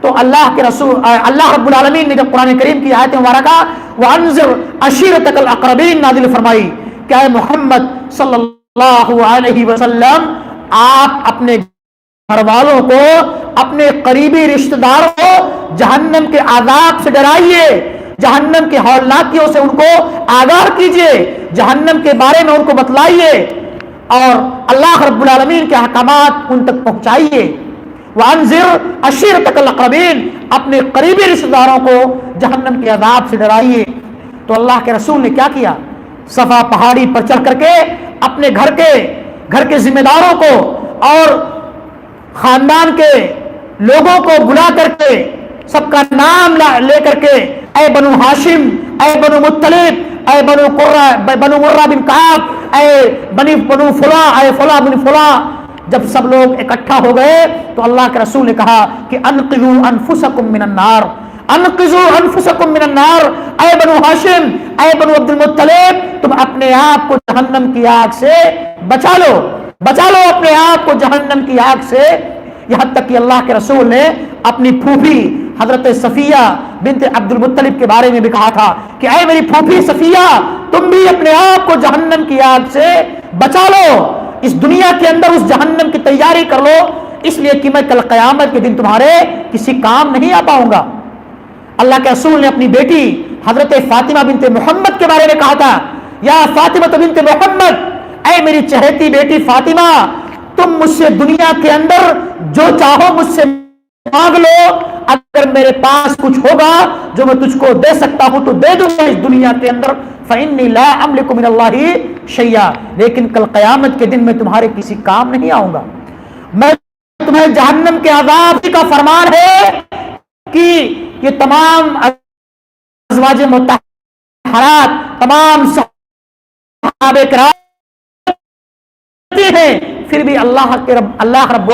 Speaker 1: تو اللہ کے رسول اللہ رب العالمین نے جب قرآن کریم کی آیت مبارکہ وَأَنذِرْ عَشِيرَتَكَ الْأَقْرَبِينَ نازل فرمائی کہ اے محمد صلی اللہ علیہ وسلم آپ اپنے گھر والوں کو، اپنے قریبی رشتہ داروں کو جہنم کے عذاب سے ڈرائیے، جہنم کے ہولناکیوں سے ان کو آگاہ کیجیے، جہنم کے بارے میں ان کو بتلائیے اور اللہ رب العالمین کے احکامات ان تک پہنچائیے۔ وَأَنذِرْ عَشِيرَتَكَ الْأَقْرَبِينَ اپنے قریبی رشتہ داروں کو جہنم کے عذاب سے ڈرائیے۔ تو اللہ کے رسول نے کیا کیا؟ صفا پہاڑی پر چڑھ کر کے اپنے گھر کے ذمہ داروں کو اور خاندان کے لوگوں کو بلا کر کے سب کا نام لے کر کے اے بنو ہاشم، اے بنو مطلب، اے بنو مرہ بن کعب، اے بنو فلاں، اے فلاں بن فلاں، جب سب لوگ اکٹھا ہو گئے تو اللہ کے رسول نے کہا کہ انقذوا انفسکم من النار، انقذوا انفسکم من النار، اے بنو ہاشم، اے بنو عبد المطلب، تم اپنے آپ کو جہنم کی آگ سے بچا لو اپنے آپ کو جہنم کی آگ سے۔ یہاں تک کہ اللہ کے رسول نے اپنی پھوپھی حضرت صفیہ بنت عبد المطلب کے بارے میں بھی کہا تھا کہ اے میری پھوپھی صفیہ، تم بھی اپنے آپ کو جہنم کی آگ سے بچا لو، اس دنیا کے اندر اس جہنم کی تیاری کر لو، اس لیے کہ میں کل قیامت کے دن تمہارے کسی کام نہیں آ پاؤں گا۔ اللہ کے رسول نے اپنی بیٹی حضرت فاطمہ بنت محمد کے بارے میں کہا تھا یا فاطمہ بنت محمد، اے میری چہیتی بیٹی فاطمہ، تم مجھ سے دنیا کے اندر جو چاہو مجھ سے مانگ لو، اگر میرے پاس کچھ ہوگا جو میں تجھ کو دے سکتا ہوں تو دے دوں گا اس دنیا کے اندر، فإنی لا املک من اللہ شیئا، لیکن کل قیامت کے دن میں تمہارے کسی کام نہیں آؤں گا۔ میں تمہیں جہنم کے عذاب کا فرمان ہے کہ یہ تمام ازواج مطہرات، تمام صحابہ کرام ہیں، پھر بھی اللہ رب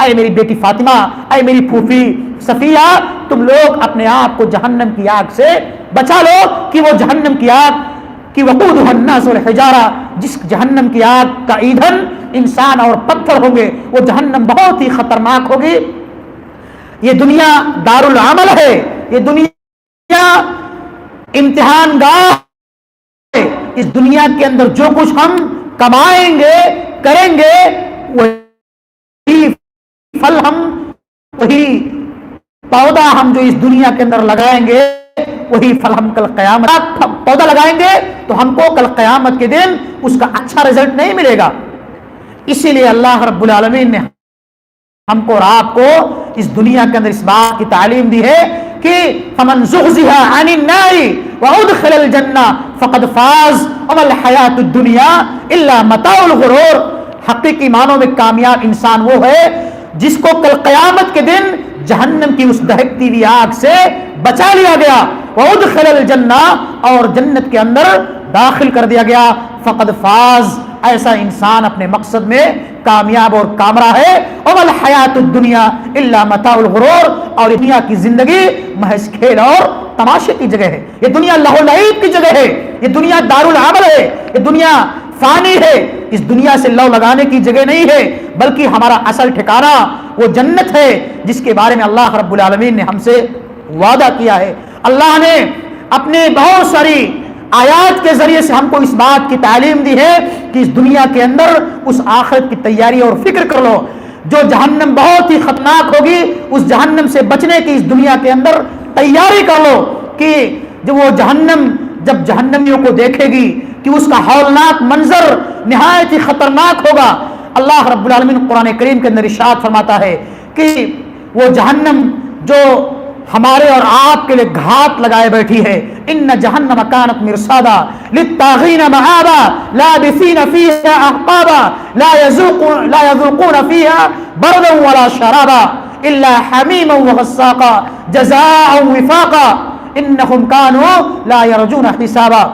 Speaker 1: اے میری بیٹی فاطمہ، اے میری پھوپھی صفیہ، تم لوگ اپنے آپ کو جہنم کی آگ سے بچا لو کہ وہ جہنم کی آگ کہ وقودها الناس والحجارہ، جس جہنم کی آگ کا ایندھن انسان اور پتھر ہوں گے، وہ جہنم بہت ہی خطرناک ہوگی۔ یہ دنیا دار العمل ہے، یہ دنیا امتحان گاہ ہے، اس دنیا کے اندر جو کچھ ہم کمائیں گے کریں گے وہی پھل وہی پودا ہم جو اس دنیا کے اندر لگائیں گے وہی پھل ہم کل قیامت پودا لگائیں گے تو ہم کو کل قیامت کے دن اس کا اچھا رزلٹ نہیں ملے گا۔ اسی لیے اللہ رب العالمین نے ہم کو اور آپ کو اس دنیا کے اندر اس بات کی تعلیم دی ہے کہ فمن زحزح عن النار وادخل الجنہ فقد فاز وما الحیات الدنیا الا متاع الغرور۔ حقیقی معنوں میں کامیاب انسان وہ ہے جس کو کل قیامت کے دن جہنم کی اس دہکتی ہوئی آگ سے بچا لیا گیا، وادخل الجنہ اور جنت کے اندر داخل کر دیا گیا، فقد فاز ایسا انسان اپنے مقصد میں کامیاب اور کامرہ ہے. وَمَا الْحَيَاةُ الدُّنْيَا إِلَّا مَتَاعُ الْغُرُورِ, اور دنیا کی زندگی محض کھیل اور تماشے کی جگہ ہے. یہ دنیا لہو لعب کی جگہ ہے, یہ دنیا دارالعمل ہے, یہ دنیا فانی ہے. اس دنیا سے لو لگانے کی جگہ نہیں ہے, بلکہ ہمارا اصل ٹھکانہ وہ جنت ہے جس کے بارے میں اللہ رب العالمین نے ہم سے وعدہ کیا ہے. اللہ نے اپنے بہت ساری آیات کے ذریعے سے ہم کو اس بات کی تعلیم دی ہے کہ اس دنیا کے اندر اس آخرت کی تیاری اور فکر کر لو. جو جہنم بہت ہی خطرناک ہوگی, اس جہنم سے بچنے کی اس دنیا کے اندر تیاری کر لو کہ جو وہ جہنم جب جہنمیوں کو دیکھے گی کہ اس کا ہولناک منظر نہایت ہی خطرناک ہوگا. اللہ رب العالمین قرآن کریم کے اندر ارشاد فرماتا ہے کہ وہ جہنم جو ہمارے اور آپ کے لیے گھات لگائے بیٹھی ہے, ان جہنم کانت مرصادا للطاغین مآبا لابثین فیہا احقابا لا یذوقون فیہا بردا ولا شرابا الا حمیما وغساقا جزاء وفاقا انہم کانوا لا یرجون حسابا.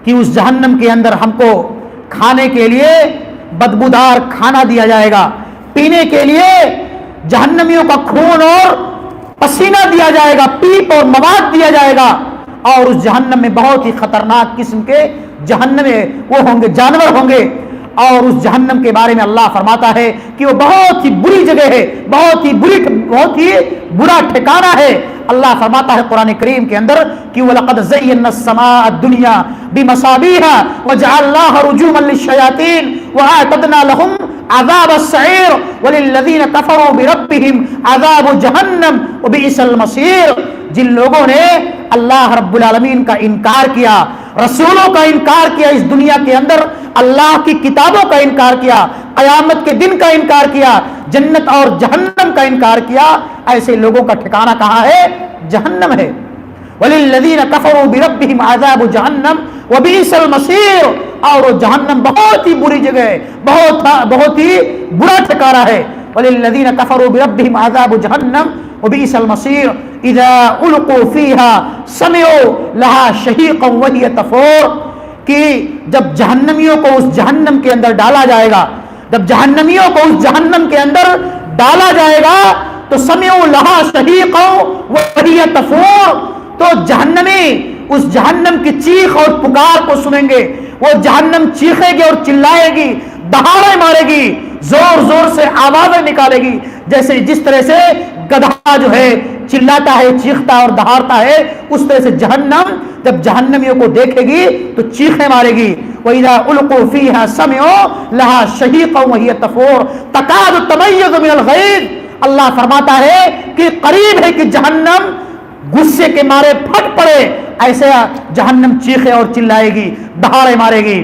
Speaker 1: کہ اس جہنم کے اندر ہم کو کھانے کے لیے بدبودار کھانا دیا جائے گا, پینے کے لیے جہنمیوں کا خون اور پسینہ دیا جائے گا, پیپ اور مواد دیا جائے گا. اور اس جہنم میں بہت ہی خطرناک قسم کے جہنم وہ ہوں گے, جانور ہوں گے. اور اس جہنم کے بارے میں اللہ فرماتا ہے کہ وہ بہت ہی بری جگہ ہے, بہت ہی برا ٹھکانہ ہے. اللہ فرماتا ہے قرآن کریم کے اندر کہ وَلَقَدْ زَيَّنَّا السَّمَاءَ الدُّنْيَا بِمَصَابِيحَ وَجَعَلْنَاهَا رُجُومًا لِلشَّيَاطِينِ وَأَعْتَدْنَا لَهُمْ عَذَابَ السَّعِيرِ وَلِلَّذِينَ كَفَرُوا بِرَبِّهِمْ عَذَابُ جَهَنَّمَ وَبِئْسَ الْمَصِيرُ. جن لوگوں نے اللہ رب العالمین کا انکار کیا, رسولوں کا انکار کیا, اس دنیا کے اندر اللہ کی کتابوں کا انکار کیا, قیامت کے دن کا انکار کیا, جنت اور جہنم کا انکار کیا, ایسے لوگوں کا ٹھکانہ کہاں ہے؟ جہنم ہے. وَلِلَّذِينَ كَفَرُوا بِرَبِّهِمْ عَذَابُ جَهَنَّمَ وَبِئْسَ الْمَصِيرُ. اور وہ جہنم بہت ہی بری جگہ ہے, بہت ہی برا ٹھکانہ ہے. وَلِلَّذِينَ كَفَرُوا بِرَبِّهِمْ عَذَابُ جَهَنَّمَ وَبِئْسَ الْمَصِيرُ. اِذَا أُلْقُوا فِيهَا سَمِعُوا لَهَا شَهِيقًا وَهِيَ تَفُورُ. کہ جب جہنمیوں کو اس جہنم کے اندر ڈالا جائے گا, جب جہنمیوں کو اس جہنم کے اندر ڈالا جائے گا تو سمعوا لها شهيقا وهي تفور. تو جہنمی اس جہنم کی چیخ اور پکار کو سنیں گے. وہ جہنم چیخے گی اور چلائے گی, دہاڑے مارے گی, زور زور سے آوازیں نکالے گی, جیسے جس طرح سے گدھا جو ہے چلاتا ہے, چیختا اور دہاڑتا ہے, اس طرح سے جہنم جب جہنمیوں کو دیکھے گی تو چیخیں مارے گی. وَإِذَا أُلْقُوا فِيهَا سَمِعُوا لَهَا شَهِيقًا وَهِيَ تَفُورُ تَكَادُ تَمَيَّزُ مِنَ الْغَيْظِ. اللہ فرماتا ہے کہ قریب ہے کہ جہنم غصے کے مارے پھٹ پڑے, ایسے جہنم چیخے اور چلائے گی, دہاڑے مارے گی.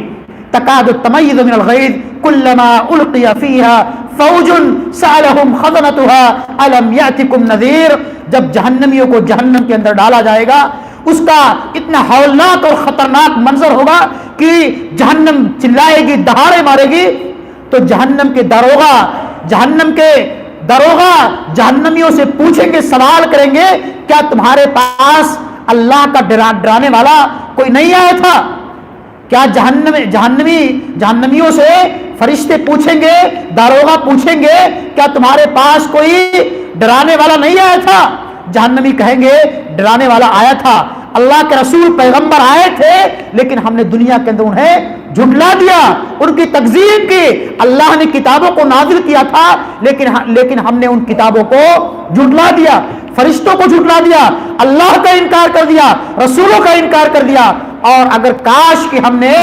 Speaker 1: تَكَادُ تَمَيَّزُ مِنَ الْغَيْظِ كُلَّمَا أُلْقِيَ فِيهَا فَوْجٌ سَأَلَهُمْ خَزَنَتُهَا أَلَمْ يَأْتِكُمْ نَذِيرٌ. جب جہنمیوں کو جہنم کے اندر ڈالا جائے گا, اس کا اتنا ہولناک اور خطرناک منظر ہوگا کہ جہنم چلائے گی, دہاڑے مارے گی. تو جہنم کے داروغہ جہنمیوں سے پوچھیں گے, سوال کریں گے, کیا تمہارے پاس اللہ کا ڈرانے والا کوئی نہیں آیا تھا؟ کیا جہنمیوں سے فرشتے پوچھیں گے, داروغہ پوچھیں گے, کیا تمہارے پاس کوئی ڈرانے والا نہیں آیا تھا؟ جہنمی کہیں گے ڈرانے والا آیا تھا, اللہ کے رسول پیغمبر آئے تھے, لیکن ہم نے دنیا کے اندر انہیں جھٹلا دیا, ان کی تکذیب کی. اللہ نے کتابوں کو نازل کیا تھا, لیکن ہم نے ان کتابوں کو جھٹلا دیا, فرشتوں کو جھٹلا دیا, اللہ کا انکار کر دیا, رسولوں کا انکار کر دیا. اور اگر کاش کہ ہم نے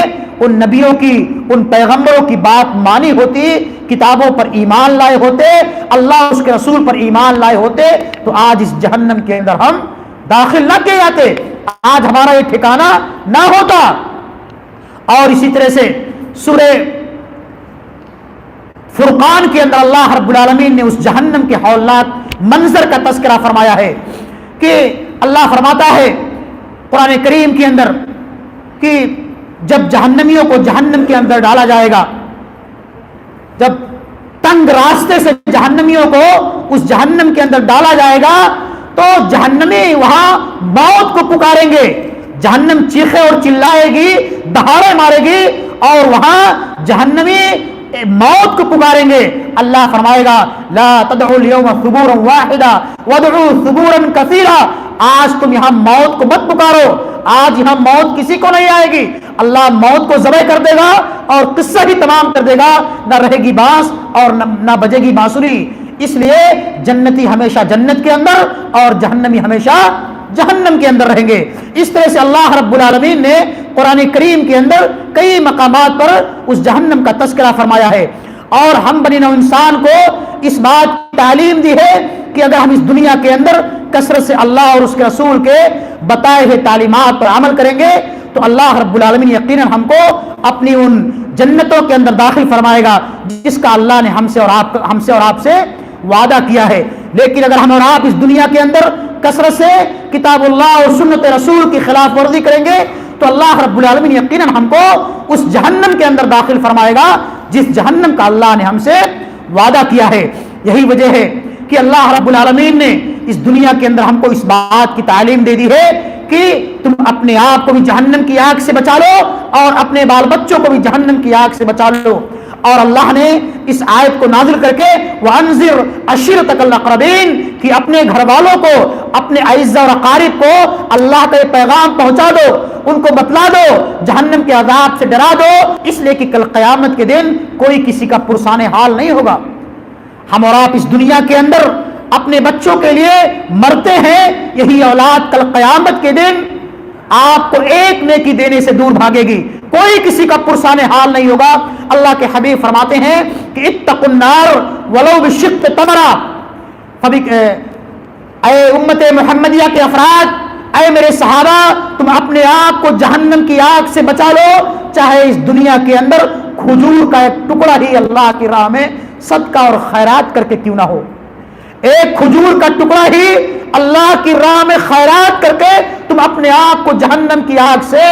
Speaker 1: ان نبیوں کی, ان پیغمبروں کی بات مانی ہوتی, کتابوں پر ایمان لائے ہوتے, اللہ اس کے رسول پر ایمان لائے ہوتے, تو آج اس جہنم کے اندر ہم داخل نہ کیے جاتے, آج ہمارا یہ ٹھکانہ نہ ہوتا. اور اسی طرح سے سورہ فرقان کے اندر اللہ رب العالمین نے اس جہنم کے ہولناک منظر کا تذکرہ فرمایا ہے کہ اللہ فرماتا ہے قرآن کریم کے اندر کہ جب جہنمیوں کو جہنم کے اندر ڈالا جائے گا, جب تنگ راستے سے جہنمیوں کو اس جہنم کے اندر ڈالا جائے گا تو جہنمی وہاں موت کو پکاریں گے, جہنم چیخے اور چلائے گی, دہاڑے مارے گی اور وہاں جہنمی موت کو پکاریں گے. اللہ فرمائے گا لا تدعوا اليوم ثبورا واحدا وادعوا ثبورا كثيرا. آج تم یہاں موت کو مت پکارو, آج یہاں موت کسی کو نہیں آئے گی. اللہ موت کو ذبح کر دے گا اور قصہ بھی تمام کر دے گا, نہ رہے گی بانس اور نہ بجے گی بانسری. اس لیے جنتی ہمیشہ جنت کے اندر اور جہنمی ہمیشہ جہنم کے اندر رہیں گے. اس طرح سے اللہ رب العالمین نے قرآن کریم کے اندر کئی مقامات پر اس جہنم کا تذکرہ فرمایا ہے, اور ہم بنی نوع انسان کو اس بات کی تعلیم دی ہے کہ اگر ہم اس دنیا کے اندر کثرت سے اللہ اور اس کے رسول کے بتائے ہوئے تعلیمات پر عمل کریں گے تو اللہ رب العالمین یقیناً ہم کو اپنی ان جنتوں کے اندر داخل فرمائے گا جس کا اللہ نے ہم سے اور آپ سے وعدہ کیا ہے. لیکن اگر ہم اور آپ اس دنیا کے اندر کثرت سے کتاب اللہ اور سنت رسول کی خلاف ورزی کریں گے تو اللہ رب العالمین یقیناً ہم کو اس جہنم کے اندر داخل فرمائے گا جس جہنم کا اللہ نے ہم سے وعدہ کیا ہے. یہی وجہ ہے کہ اللہ رب العالمین نے اس دنیا کے اندر ہم کو اس بات کی تعلیم دے دی ہے کہ تم اپنے آپ کو بھی جہنم کی آگ سے بچا لو اور اپنے بال بچوں کو بھی جہنم کی آگ سے بچا لو. اور اللہ نے اس آیت کو نازل کر کے وَأَنذِرْ عَشِيرَتَكَ الْأَقْرَبِينَ کہ اپنے گھر والوں کو, اپنے اعزاء اور اقارب کو اللہ کا یہ پیغام پہنچا دو, ان کو بتلا دو, جہنم کے عذاب سے ڈرا دو, اس لیے کہ کل قیامت کے دن کوئی کسی کا پرسان حال نہیں ہوگا. ہم اور آپ اس دنیا کے اندر اپنے بچوں کے لیے مرتے ہیں, یہی اولاد کل قیامت کے دن آپ کو ایک نیکی دینے سے دور بھاگے گی, کوئی کسی کا پرسان حال نہیں ہوگا. اللہ کے حبیب فرماتے ہیں کہ اتقوا النار ولو بشق تمرہ. اے امت محمدیہ کے افراد, اے میرے صحابہ, تم اپنے آپ کو جہنم کی آگ سے بچا لو, چاہے اس دنیا کے اندر کھجور کا ایک ٹکڑا ہی اللہ کی راہ میں صدقہ اور خیرات کر کے کیوں نہ ہو. ایک کھجور کا ٹکڑا ہی اللہ کی راہ میں خیرات کر کے تم اپنے آپ کو جہنم کی آگ سے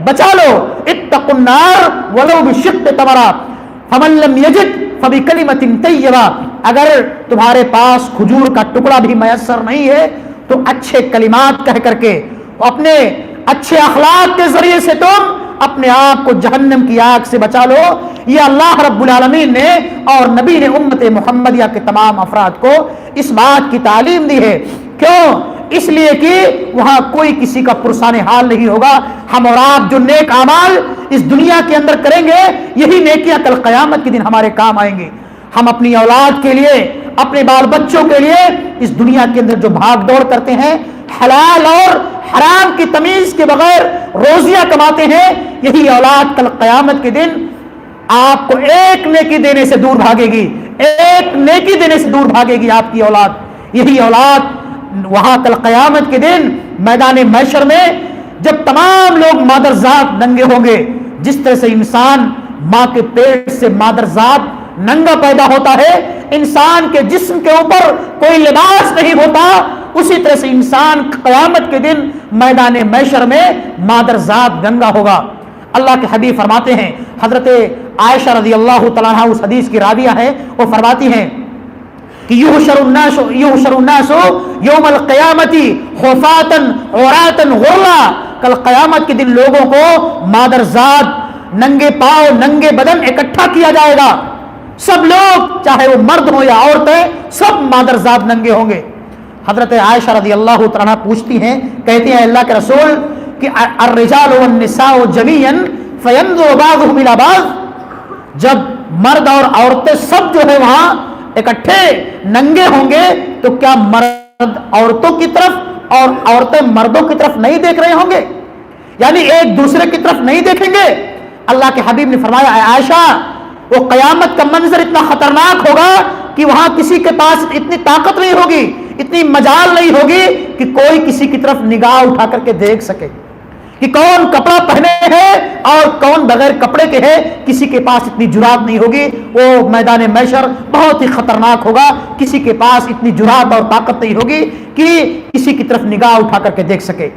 Speaker 1: بچا لو. اتقوا النار ولو بشق تمرہ فمن لم یجد فبکلمۃ طیبہ. اگر تمہارے پاس کھجور کا ٹکڑا بھی میسر نہیں ہے تو اچھے کلمات کہہ کر کے, اپنے اچھے اخلاق کے ذریعے سے تم اپنے آپ کو جہنم کی آگ سے بچا لو. یہ اللہ رب العالمین نے اور نبی نے امت محمدیہ کے تمام افراد کو اس بات کی تعلیم دی ہے. کیوں؟ اس لیے کہ وہاں کوئی کسی کا پرسان حال نہیں ہوگا. ہم اور آپ جو نیک اعمال اس دنیا کے اندر کریں گے یہی نیکیاں کل قیامت کے دن ہمارے کام آئیں گے. ہم اپنی اولاد کے لیے, اپنے بال بچوں کے لیے اس دنیا کے اندر جو بھاگ دوڑ کرتے ہیں, حلال اور حرام کی تمیز کے بغیر روزیاں کماتے ہیں, یہی اولاد کل قیامت کے دن آپ کو ایک نیکی دینے سے دور بھاگے گی, ایک نیکی دینے سے دور بھاگے گی آپ کی اولاد. یہی اولاد وہاں کل قیامت کے دن میدان محشر میں جب تمام لوگ مادرزاد ننگے ہوں گے, جس طرح سے انسان ماں کے پیٹ سے مادرزاد ننگا پیدا ہوتا ہے, انسان کے جسم کے اوپر کوئی لباس نہیں ہوتا, اسی طرح سے انسان قیامت کے دن میدان محشر میں مادرزاد ننگا ہوگا. اللہ کے حبیب فرماتے ہیں, حضرت عائشہ رضی اللہ تعالیٰ عنہ اس حدیث کی راویہ ہیں, وہ فرماتی ہیں کہ یحشر الناس یوم القیامت حفاۃ عراۃ غرلا. کل قیامت کے دن لوگوں کو مادرزاد ننگے پاؤں ننگے بدن اکٹھا کیا جائے گا. سب لوگ چاہے وہ مرد ہوں یا عورتیں سب مادرزاد ننگے ہوں گے. حضرت عائشہ رضی اللہ تعالیٰ عنہ پوچھتی ہیں, کہتی ہیں اللہ کے رسول کہ الرجال والنساء جميعا فينظر بعضهم الى بعض, جب مرد اور عورتیں سب جو ہے وہاں اکٹھے ننگے ہوں گے تو کیا مرد عورتوں کی طرف اور عورتیں مردوں کی طرف نہیں دیکھ رہے ہوں گے, یعنی ایک دوسرے کی طرف نہیں دیکھیں گے. اللہ کے حبیب نے فرمایا, اے عائشہ, وہ قیامت کا منظر اتنا خطرناک ہوگا کہ وہاں کسی کے پاس اتنی طاقت نہیں ہوگی, اتنی مجال نہیں ہوگی کہ کوئی کسی کی طرف نگاہ اٹھا کر کے دیکھ سکے کہ کون کپڑا پہنے ہے اور کون بغیر کپڑے کے ہے. کسی کے پاس اتنی جرات نہیں ہوگی. وہ میدان محشر بہت ہی خطرناک ہوگا, کسی کے پاس اتنی جرات اور طاقت نہیں ہوگی کہ کسی کی طرف نگاہ اٹھا کر کے دیکھ سکے.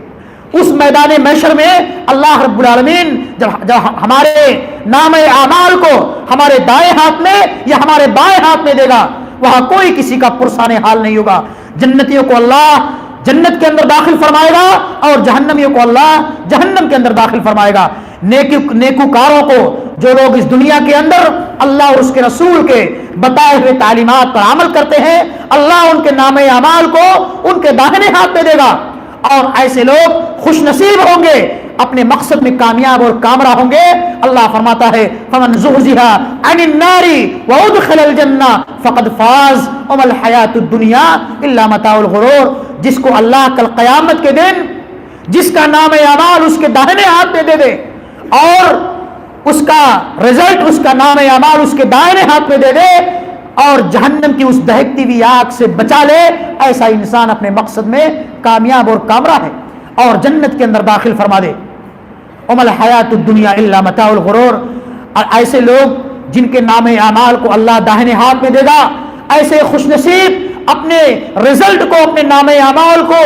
Speaker 1: اس میدان محشر میں اللہ رب العالمین جب ہمارے نام اعمال کو ہمارے دائیں ہاتھ میں یا ہمارے بائیں ہاتھ میں دے گا, وہاں کوئی کسی کا پرسان حال نہیں ہوگا. جنتیوں کو اللہ جنت کے اندر داخل فرمائے گا اور جہنمیوں کو اللہ جہنم کے اندر داخل فرمائے گا. نیکوکاروں کو جو لوگ اس دنیا کے اندر اللہ اور اس کے رسول کے بتائے ہوئے تعلیمات پر عمل کرتے ہیں، اللہ ان کے نامہ اعمال کو ان کے داہنے ہاتھ میں دے گا، اور ایسے لوگ خوش نصیب ہوں گے، اپنے مقصد میں کامیاب اور کامرا ہوں گے۔ اللہ فرماتا ہے فمن زحزح عن النار وادخل الجنہ فقد فاز وما الحیاۃ الدنیا الا متاع الغرور۔ جس کو اللہ کل قیامت کے دن جس کا نام اعمال اس کے داہنے ہاتھ میں دے دے اور اس کا رزلٹ، اس کا نام اعمال اس کے دائیں ہاتھ میں دے دے اور جہنم کی اس دہکتی ہوئی آگ سے بچا لے، ایسا انسان اپنے مقصد میں کامیاب اور کامرا ہے اور جنت کے اندر داخل فرما دے۔ وما الحیات الدنیا الا متاع الغرور۔ اور ایسے لوگ جن کے نام اعمال کو اللہ داہنے ہاتھ میں دے گا، ایسے خوش نصیب اپنے رزلٹ کو، اپنے نام اعمال کو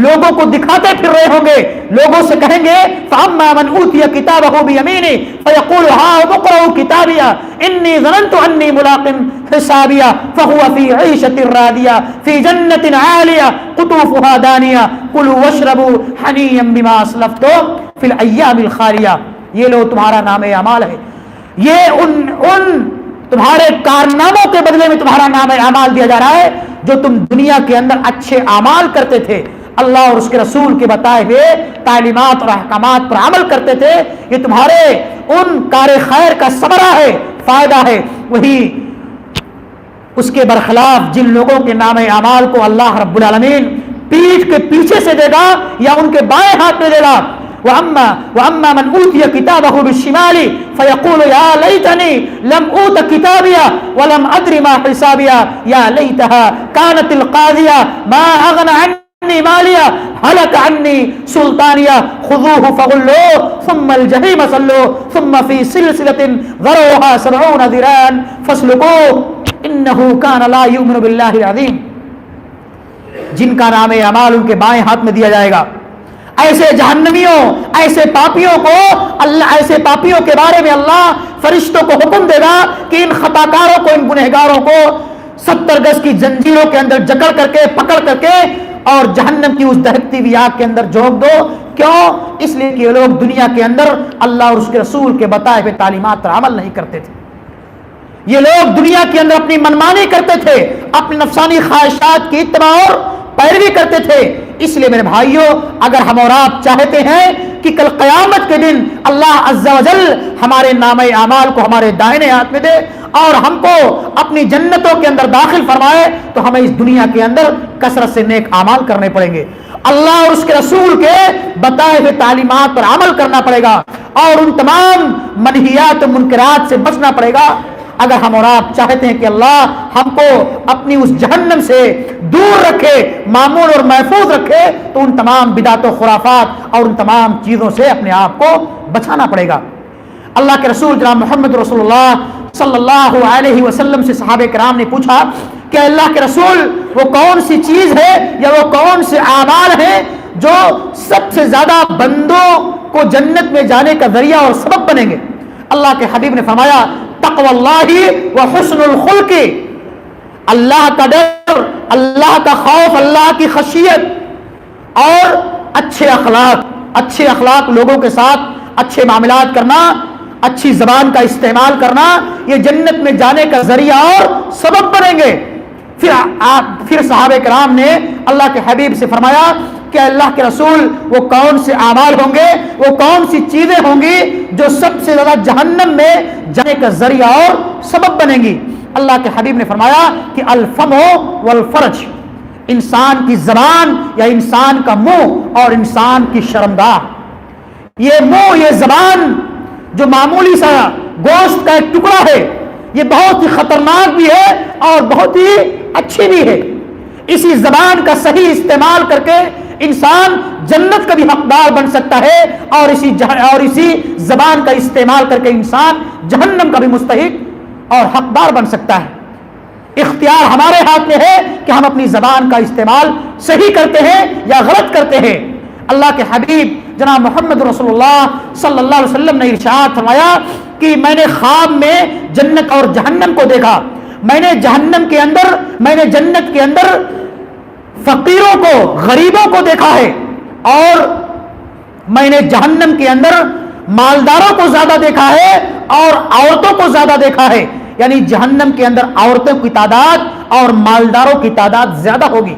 Speaker 1: لوگوں کو دکھاتے پھر رہے ہوں گے، لوگوں سے کہیں گے فَأَمَّا مَنْ أُوتِيَ كِتَابَهُ بِيَمِينِهِ فَيَقُولُ هَاؤُمُ اقْرَءُوا كِتَابِيَهْ إِنِّي ظَنَنتُ أَنِّي مُلَاقٍ حِسَابِيَهْ فَهُوَ فِي عِيشَةٍ رَاضِيَةٍ فِي جَنَّةٍ عَالِيَةٍ قُطُوفُهَا دَانِيَةٌ كُلُوا وَاشْرَبُوا هَنِيًّا بِمَا أَسْلَفْتُمْ فِي الْأَيَّامِ الْخَالِيَةِ۔ یہ لو تمہارا نام اعمال ہے، یہ ان تمہارے کارناموں کے بدلے میں تمہارا نام اعمال دیا جا رہا ہے جو تم دنیا کے اندر اچھے اعمال کرتے تھے، اللہ اور اس کے رسول کے بتائے ہوئے تعلیمات اور احکامات پر عمل کرتے تھے، یہ تمہارے ان کار خیر کا ثمرہ ہے، فائدہ ہے۔ وہی اس کے برخلاف جن لوگوں کے نام اعمال کو اللہ رب العالمین پیٹھ کے پیچھے سے دے گا یا ان کے بائیں ہاتھ میں دے گا، وَأَمَّا مَنْ أُوتِيَ كِتَابَهُ بِالشِّمَالِ فَيَقُولُ يَا لَيْتَنِي لَمْ أُوتَ كِتَابِيَهْ وَلَمْ أَدْرِ مَا حِسَابِيَهْ يَا لَيْتَهَا كَانَتِ الْقَاضِيَةَ مَا أَغْنَى عَنِّي مَالِيَهْ هَلَكَ عَنِّي سُلْطَانِيَهْ خُذُوهُ فَغُلُّوهُ ثُمَّ الْجَحِيمَ صَلُّوهُ ثُمَّ فِي سِلْسِلَةٍ ذَرْعُهَا 70 ذِرَاعًا فَاسْلُكُوهُ إِنَّهُ كَانَ لَا يُؤْمِنُ بِاللَّهِ الْعَظِيمِ۔ جن کا نام اعمال ان کے بائیں ہاتھ میں دیا جائے گا، ایسے جہنمیوں، ایسے پاپیوں کو اللہ، ایسے پاپیوں کے بارے میں اللہ فرشتوں کو حکم دے گا کہ ان خطا کاروں کو، ان گنہگاروں کو 70 گز کی زنجیروں کے اندر جکڑ کر کے، پکڑ کر کے اور جہنم کی اس دہکتی ہوئی آگ کے اندر جھونک دو۔ کیوں؟ اس لیے کہ یہ لوگ دنیا کے اندر اللہ اور اس کے رسول کے بتائے ہوئے تعلیمات پر عمل نہیں کرتے تھے، یہ لوگ دنیا کے اندر اپنی منمانی کرتے تھے، اپنی نفسانی خواہشات کی اتباع اور پیروی کرتے تھے۔ اس لیے میرے بھائیوں، اگر ہم اور آپ چاہتے ہیں کہ کل قیامت کے دن اللہ عز و جل ہمارے نام اعمال کو ہمارے دائیں ہاتھ میں دے اور ہم کو اپنی جنتوں کے اندر داخل فرمائے، تو ہمیں اس دنیا کے اندر کثرت سے نیک اعمال کرنے پڑیں گے، اللہ اور اس کے رسول کے بتائے ہوئے تعلیمات پر عمل کرنا پڑے گا اور ان تمام منہیات و منکرات سے بچنا پڑے گا۔ اگر ہم اور آپ چاہتے ہیں کہ اللہ ہم کو اپنی اس جہنم سے دور رکھے، معمول اور محفوظ رکھے، تو ان تمام بدعت و خرافات اور ان تمام چیزوں سے اپنے آپ کو بچانا پڑے گا۔ اللہ کے رسول جناب محمد رسول اللہ صلی اللہ علیہ وسلم سے صحابہ کرام نے پوچھا کہ اللہ کے رسول وہ کون سی چیز ہے یا وہ کون سے اعمال ہیں جو سب سے زیادہ بندوں کو جنت میں جانے کا ذریعہ اور سبب بنیں گے؟ اللہ کے حبیب نے فرمایا تقوی اللہ و حسن الخلق، اللہ کا ڈر، اللہ کا خوف، اللہ کی خشیت اور اچھے اخلاق لوگوں کے ساتھ اچھے معاملات کرنا، اچھی زبان کا استعمال کرنا، یہ جنت میں جانے کا ذریعہ اور سبب بنیں گے۔ پھر صحابہ کرام نے اللہ کے حبیب سے فرمایا کہ اللہ کے رسول وہ کون سے اعمال ہوں گے، وہ کون سی چیزیں ہوں گی جو سب سے زیادہ جہنم میں جانے کا ذریعہ اور سبب بنیں گی؟ اللہ کے حبیب نے فرمایا کہ الفم والفرج، انسان کی زبان یا انسان کا منہ اور انسان کی شرمگاہ۔ یہ منہ، یہ زبان جو معمولی سا گوشت کا ایک ٹکڑا ہے، یہ بہت ہی خطرناک بھی ہے اور بہت ہی اچھی بھی ہے۔ اسی زبان کا صحیح استعمال کر کے انسان جنت کا بھی حقدار بن سکتا ہے اور اسی زبان کا استعمال کر کے انسان جہنم کا بھی مستحق اور حقدار بن سکتا ہے۔ اختیار ہمارے ہاتھ میں ہے کہ ہم اپنی زبان کا استعمال صحیح کرتے ہیں یا غلط کرتے ہیں۔ اللہ کے حبیب جناب محمد رسول اللہ صلی اللہ علیہ وسلم نے ارشاد فرمایا کہ میں نے خواب میں جنت اور جہنم کو دیکھا، میں نے جنت کے اندر فقیروں کو، غریبوں کو دیکھا ہے، اور میں نے جہنم کے اندر مالداروں کو زیادہ دیکھا ہے اور عورتوں کو زیادہ دیکھا ہے، یعنی جہنم کے اندر عورتوں کی تعداد اور مالداروں کی تعداد زیادہ ہوگی۔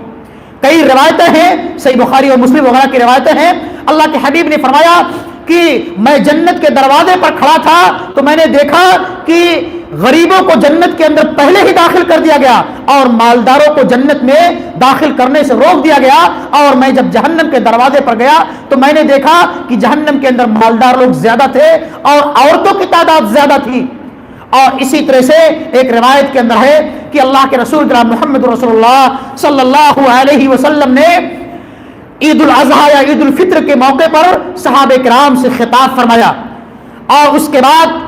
Speaker 1: کئی روایتیں ہیں، صحیح بخاری اور مسلم وغیرہ کی روایتیں ہیں، اللہ کے حبیب نے فرمایا کہ میں جنت کے دروازے پر کھڑا تھا تو میں نے دیکھا کہ غریبوں کو جنت کے اندر پہلے ہی داخل کر دیا گیا اور مالداروں کو جنت میں داخل کرنے سے روک دیا گیا، اور میں جب جہنم کے دروازے پر گیا تو میں نے دیکھا کہ جہنم کے اندر مالدار لوگ زیادہ تھے اور عورتوں کی تعداد زیادہ تھی۔ اور اسی طرح سے ایک روایت کے اندر ہے کہ اللہ کے رسول جناب محمد رسول اللہ صلی اللہ علیہ وسلم نے عید الاضحیٰ یا عید الفطر کے موقع پر صحابہ کرام سے خطاب فرمایا، اور اس کے بعد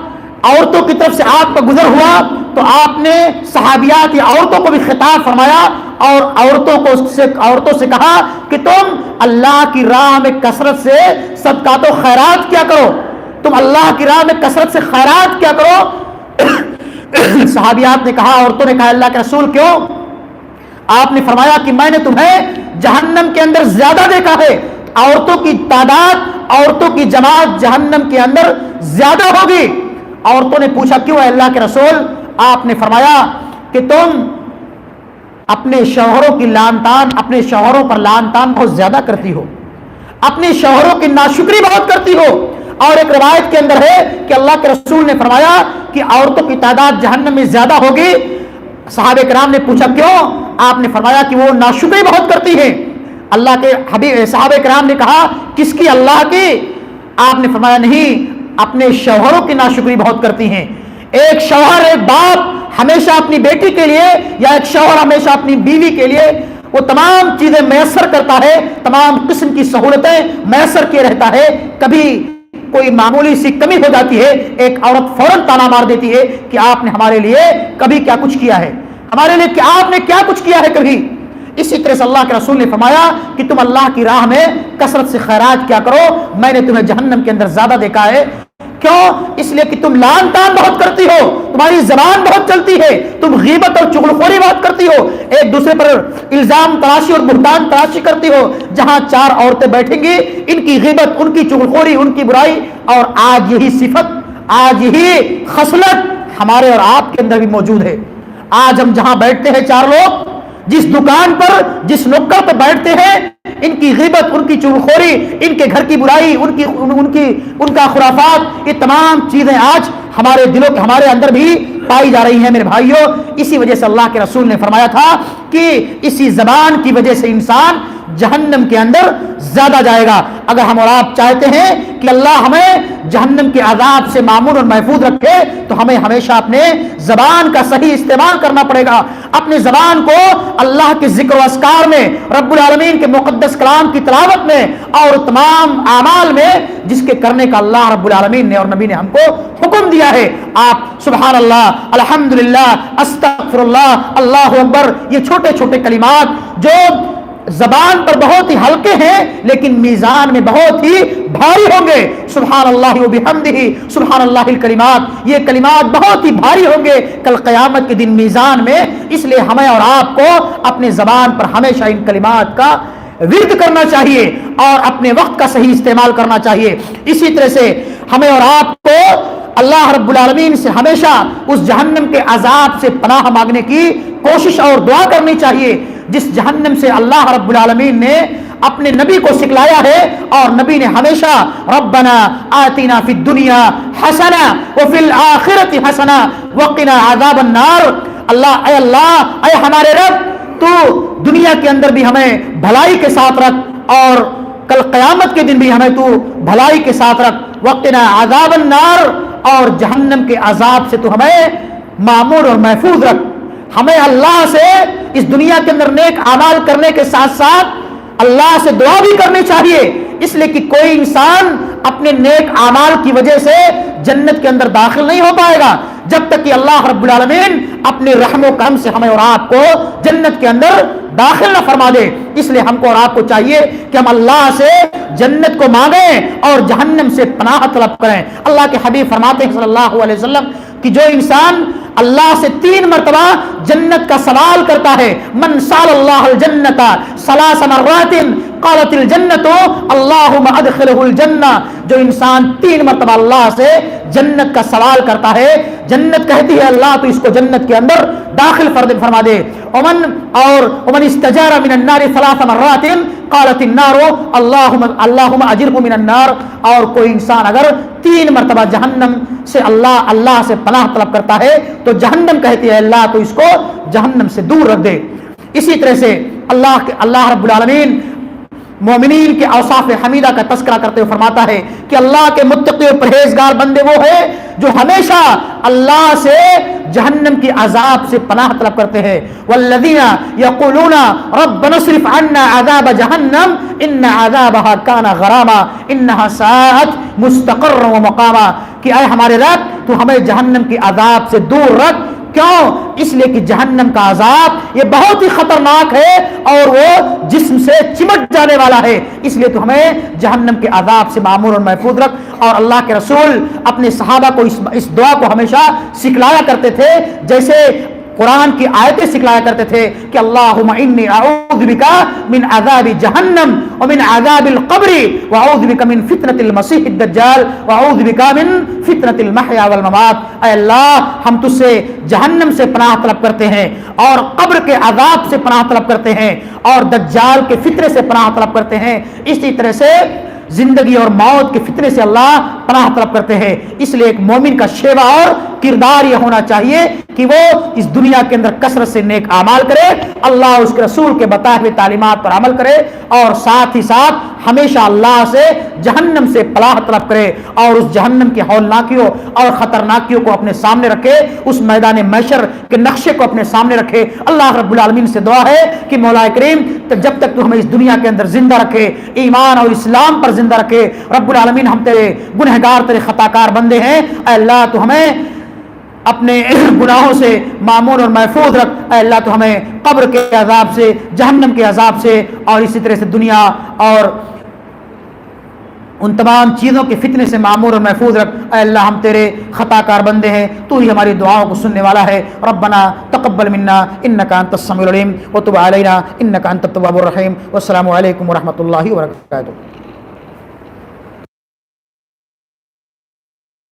Speaker 1: عورتوں کی طرف سے آپ کا گزر ہوا تو آپ نے صحابیات یا عورتوں کو بھی خطاب فرمایا اور عورتوں سے کہا کہ تم اللہ کی راہ میں کثرت سے صدقات و خیرات کیا کرو، تم اللہ کی راہ میں کثرت سے خیرات کیا کرو۔ صحابیات نے کہا، عورتوں نے کہا اللہ کے رسول کیوں؟ آپ نے فرمایا کہ میں نے تمہیں جہنم کے اندر زیادہ دیکھا ہے، عورتوں کی تعداد، عورتوں کی جماعت جہنم کے اندر زیادہ ہوگی۔ عورتوں نے پوچھا کیوں ہے اللہ کے رسول؟ آپ نے فرمایا کہ تم اپنے شوہروں کی لعن طعن، اپنے شوہروں پر لعن طعن بہت زیادہ کرتی ہو، اپنے شوہروں کی ناشکری بہت کرتی ہو۔ اور ایک روایت کے اندر ہے کہ اللہ کے رسول نے فرمایا کہ عورتوں کی تعداد جہنم میں زیادہ ہوگی۔ صحابہ کرام نے پوچھا کیوں؟ آپ نے فرمایا کہ وہ ناشکری بہت کرتی ہیں۔ اللہ کے حبیب صحابہ کرام نے کہا کس کی؟ اللہ کی۔ آپ نے فرمایا نہیں، اپنے شوہروں کی ناشکری بہت کرتی ہیں۔ ایک شوہر، ایک باپ ہمیشہ اپنی بیٹی کے لیے یا ایک شوہر ہمیشہ اپنی بیوی کے لیے وہ تمام چیزیں میسر کرتا ہے، تمام قسم کی سہولتیں میسر کیے رہتا ہے۔ کبھی کوئی معمولی سی کمی ہو جاتی ہے، ایک عورت فوراً تانا مار دیتی ہے کہ آپ نے ہمارے لیے کبھی کیا کچھ کیا ہے، ہمارے لیے آپ نے کیا کچھ کیا ہے کبھی۔ اسی طرح سے اللہ کے رسول نے فرمایا کہ تم اللہ کی راہ میں کثرت سے خیرات کیا کرو، میں نے تمہیں جہنم کے اندر زیادہ دیکھا ہے۔ کیوں؟ اس لیے کہ تم لعن طعن بہت کرتی ہو، تمہاری زبان بہت چلتی ہے، تم غیبت اور چغلخوری بہت کرتی ہو، ایک دوسرے پر الزام تراشی اور بہتان تراشی کرتی ہو۔ جہاں چار عورتیں بیٹھیں گی، ان کی غیبت، ان کی چغلخوری، ان کی برائی، اور آج یہی صفت، آج یہی خصلت ہمارے اور آپ کے اندر بھی موجود ہے۔ آج ہم جہاں بیٹھتے ہیں چار لوگ، جس دکان پر، جس نکڑ پر بیٹھتے ہیں، ان کی غیبت، ان کی چغلخوری، ان کے گھر کی برائی، ان کا خرافات، یہ تمام چیزیں آج ہمارے دلوں کے، ہمارے اندر بھی پائی جا رہی ہیں میرے بھائیوں۔ اسی وجہ سے اللہ کے رسول نے فرمایا تھا کہ اسی زبان کی وجہ سے انسان جہنم کے اندر زیادہ جائے گا۔ اگر ہم اور آپ چاہتے ہیں کہ اللہ ہمیں جہنم کے عذاب سے معمون اور محفوظ رکھے تو ہمیں ہمیشہ اپنے زبان کا صحیح استعمال کرنا پڑے گا۔ اپنے زبان کو اللہ کے ذکر و اذکار میں، رب العالمین کے مقدس کلام کی تلاوت میں اور تمام اعمال میں جس کے کرنے کا اللہ رب العالمین نے اور نبی نے ہم کو حکم دیا ہے۔ آپ سبحان اللہ، الحمدللہ، استغفر اللہ، اللہ اکبر، یہ چھوٹے چھوٹے کلمات جو زبان پر بہت ہی ہلکے ہیں لیکن میزان میں بہت ہی بھاری ہوں گے، سبحان اللہ و بحمدہ سبحان اللہ الکلمات، یہ کلمات بہت ہی بھاری ہوں گے کل قیامت کے دن میزان میں۔ اس لیے ہمیں اور آپ کو اپنے زبان پر ہمیشہ ان کلمات کا ورد کرنا چاہیے اور اپنے وقت کا صحیح استعمال کرنا چاہیے۔ اسی طرح سے ہمیں اور آپ کو اللہ رب العالمین سے ہمیشہ اس جہنم کے عذاب سے پناہ مانگنے کی کوشش اور دعا کرنی چاہیے جس جہنم سے اللہ رب العالمین نے اپنے نبی کو سکھلایا ہے، اور نبی نے ہمیشہ ربنا آتنا فی الدنیا حسنہ وفی الآخرۃ حسنہ وقنا عذاب النار، اللہ اے ہمارے رب، تو دنیا کے اندر بھی ہمیں بھلائی کے ساتھ رکھ اور کل قیامت کے دن بھی ہمیں تو بھلائی کے ساتھ رکھ، وقنا عذاب النار، اور جہنم کے عذاب سے تو ہمیں معمور اور محفوظ رکھ۔ ہمیں اللہ سے اس دنیا کے اندر نیک اعمال کرنے کے ساتھ ساتھ اللہ سے دعا بھی کرنی چاہیے، اس لیے کہ کوئی انسان اپنے نیک اعمال کی وجہ سے جنت کے اندر داخل نہیں ہو پائے گا جب تک کہ اللہ رب العالمین اپنے رحم و کرم سے ہمیں اور آپ کو جنت کے اندر داخل نہ فرما دے۔ اس لیے ہم کو اور آپ کو چاہیے کہ ہم اللہ سے جنت کو مانگیں اور جہنم سے پناہ طلب کریں۔ اللہ کے حبیب فرماتے ہیں صلی اللہ علیہ وسلم کہ جو انسان اللہ سے 3 مرتبہ جنت کا سوال کرتا ہے، من سال اللہ الجنت 3 مرات قالت الجنت اللہم ادخلہ الجنہ، جو انسان 3 مرتبہ اللہ سے جنت کا سوال کرتا ہے، جنت کہتی ہے اللہ تو اس کو جنت کے اندر داخل فرما دے. ومن استجار من النار 3 مرات قالت النار اللہم اجرہ من النار، اور کوئی انسان اگر 3 مرتبہ جہنم سے اللہ سے پناہ طلب کرتا ہے تو جہنم کہتی ہے اللہ تو اس کو جہنم سے دور رکھ دے. اسی طرح سے اللہ رب العالمین مومنین کے اوصاف حمیدہ کا تذکرہ کرتے ہوئے فرماتا ہے کہ اللہ کے متقی و پرہیزگار بندے وہ ہیں جو ہمیشہ اللہ سے جہنم کی عذاب سے پناہ طلب کرتے ہیں. والذین یقولون ربنا اصرف عنا عذاب جہنم ان عذابها کان غراما انها ساءت مستقرا ومقاما، کہ اے ہمارے رب تو ہمیں جہنم کی عذاب سے دور رکھ. کیوں؟ اس لیے کہ جہنم کا عذاب یہ بہت ہی خطرناک ہے اور وہ جسم سے چمٹ جانے والا ہے، اس لیے تو ہمیں جہنم کے عذاب سے معمور اور محفوظ رکھ. اور اللہ کے رسول اپنے صحابہ کو اس دعا کو ہمیشہ سکھلایا کرتے تھے، جیسے قرآن کی آیتیں سکھلایا کرتے تھے کہ اللہم انی اعوذ بک من عذاب جہنم ومن عذاب القبر واعوذ بک من فتنة المسیح الدجال واعوذ بک من فتنة المحیا والممات. اے اللہ ہم تجھ سے جہنم سے پناہ طلب کرتے ہیں اور قبر کے عذاب سے پناہ طلب کرتے ہیں اور دجال کے فتنے سے پناہ طلب کرتے ہیں. اسی طرح سے زندگی اور موت کے فتنے سے اللہ پناہ طلب کرتے ہیں. اس لیے ایک مومن کا شیوا اور کردار یہ ہونا چاہیے کہ وہ اس دنیا کے اندر کثرت سے نیک اعمال کرے، اللہ اس کے رسول کے بتائے ہوئے تعلیمات پر عمل کرے، اور ساتھ ہی ساتھ ہمیشہ اللہ سے جہنم سے پناہ طلب کرے اور اس جہنم کی ہولناکیوں اور خطرناکیوں کو اپنے سامنے رکھے، اس میدان محشر کے نقشے کو اپنے سامنے رکھے. اللہ رب العالمین سے دعا ہے کہ مولا کریم جب تک تو ہمیں اس دنیا کے اندر زندہ رکھے، ایمان اور اسلام پر زندہ رکھے. رب العالمین ہم تیرے گنہگار، تیرے خطاکار بندے ہیں. اے اللہ تو ہمیں اپنے گناہوں سے معمور اور محفوظ رکھ. اے اللہ تو ہمیں قبر کے عذاب سے، جہنم کے عذاب سے اور اسی طرح سے دنیا اور ان تمام چیزوں کے فتنے سے معمور اور محفوظ رکھ. اے اللہ ہم تیرے خطا کار بندے ہیں، تو ہی ہماری دعاؤں کو سننے والا ہے. ربنا تقبل منا انک انت السمیع العلیم وتب علینا انک انت التواب الرحیم. والسلام علیکم ورحمۃ اللہ وبرکاتہ.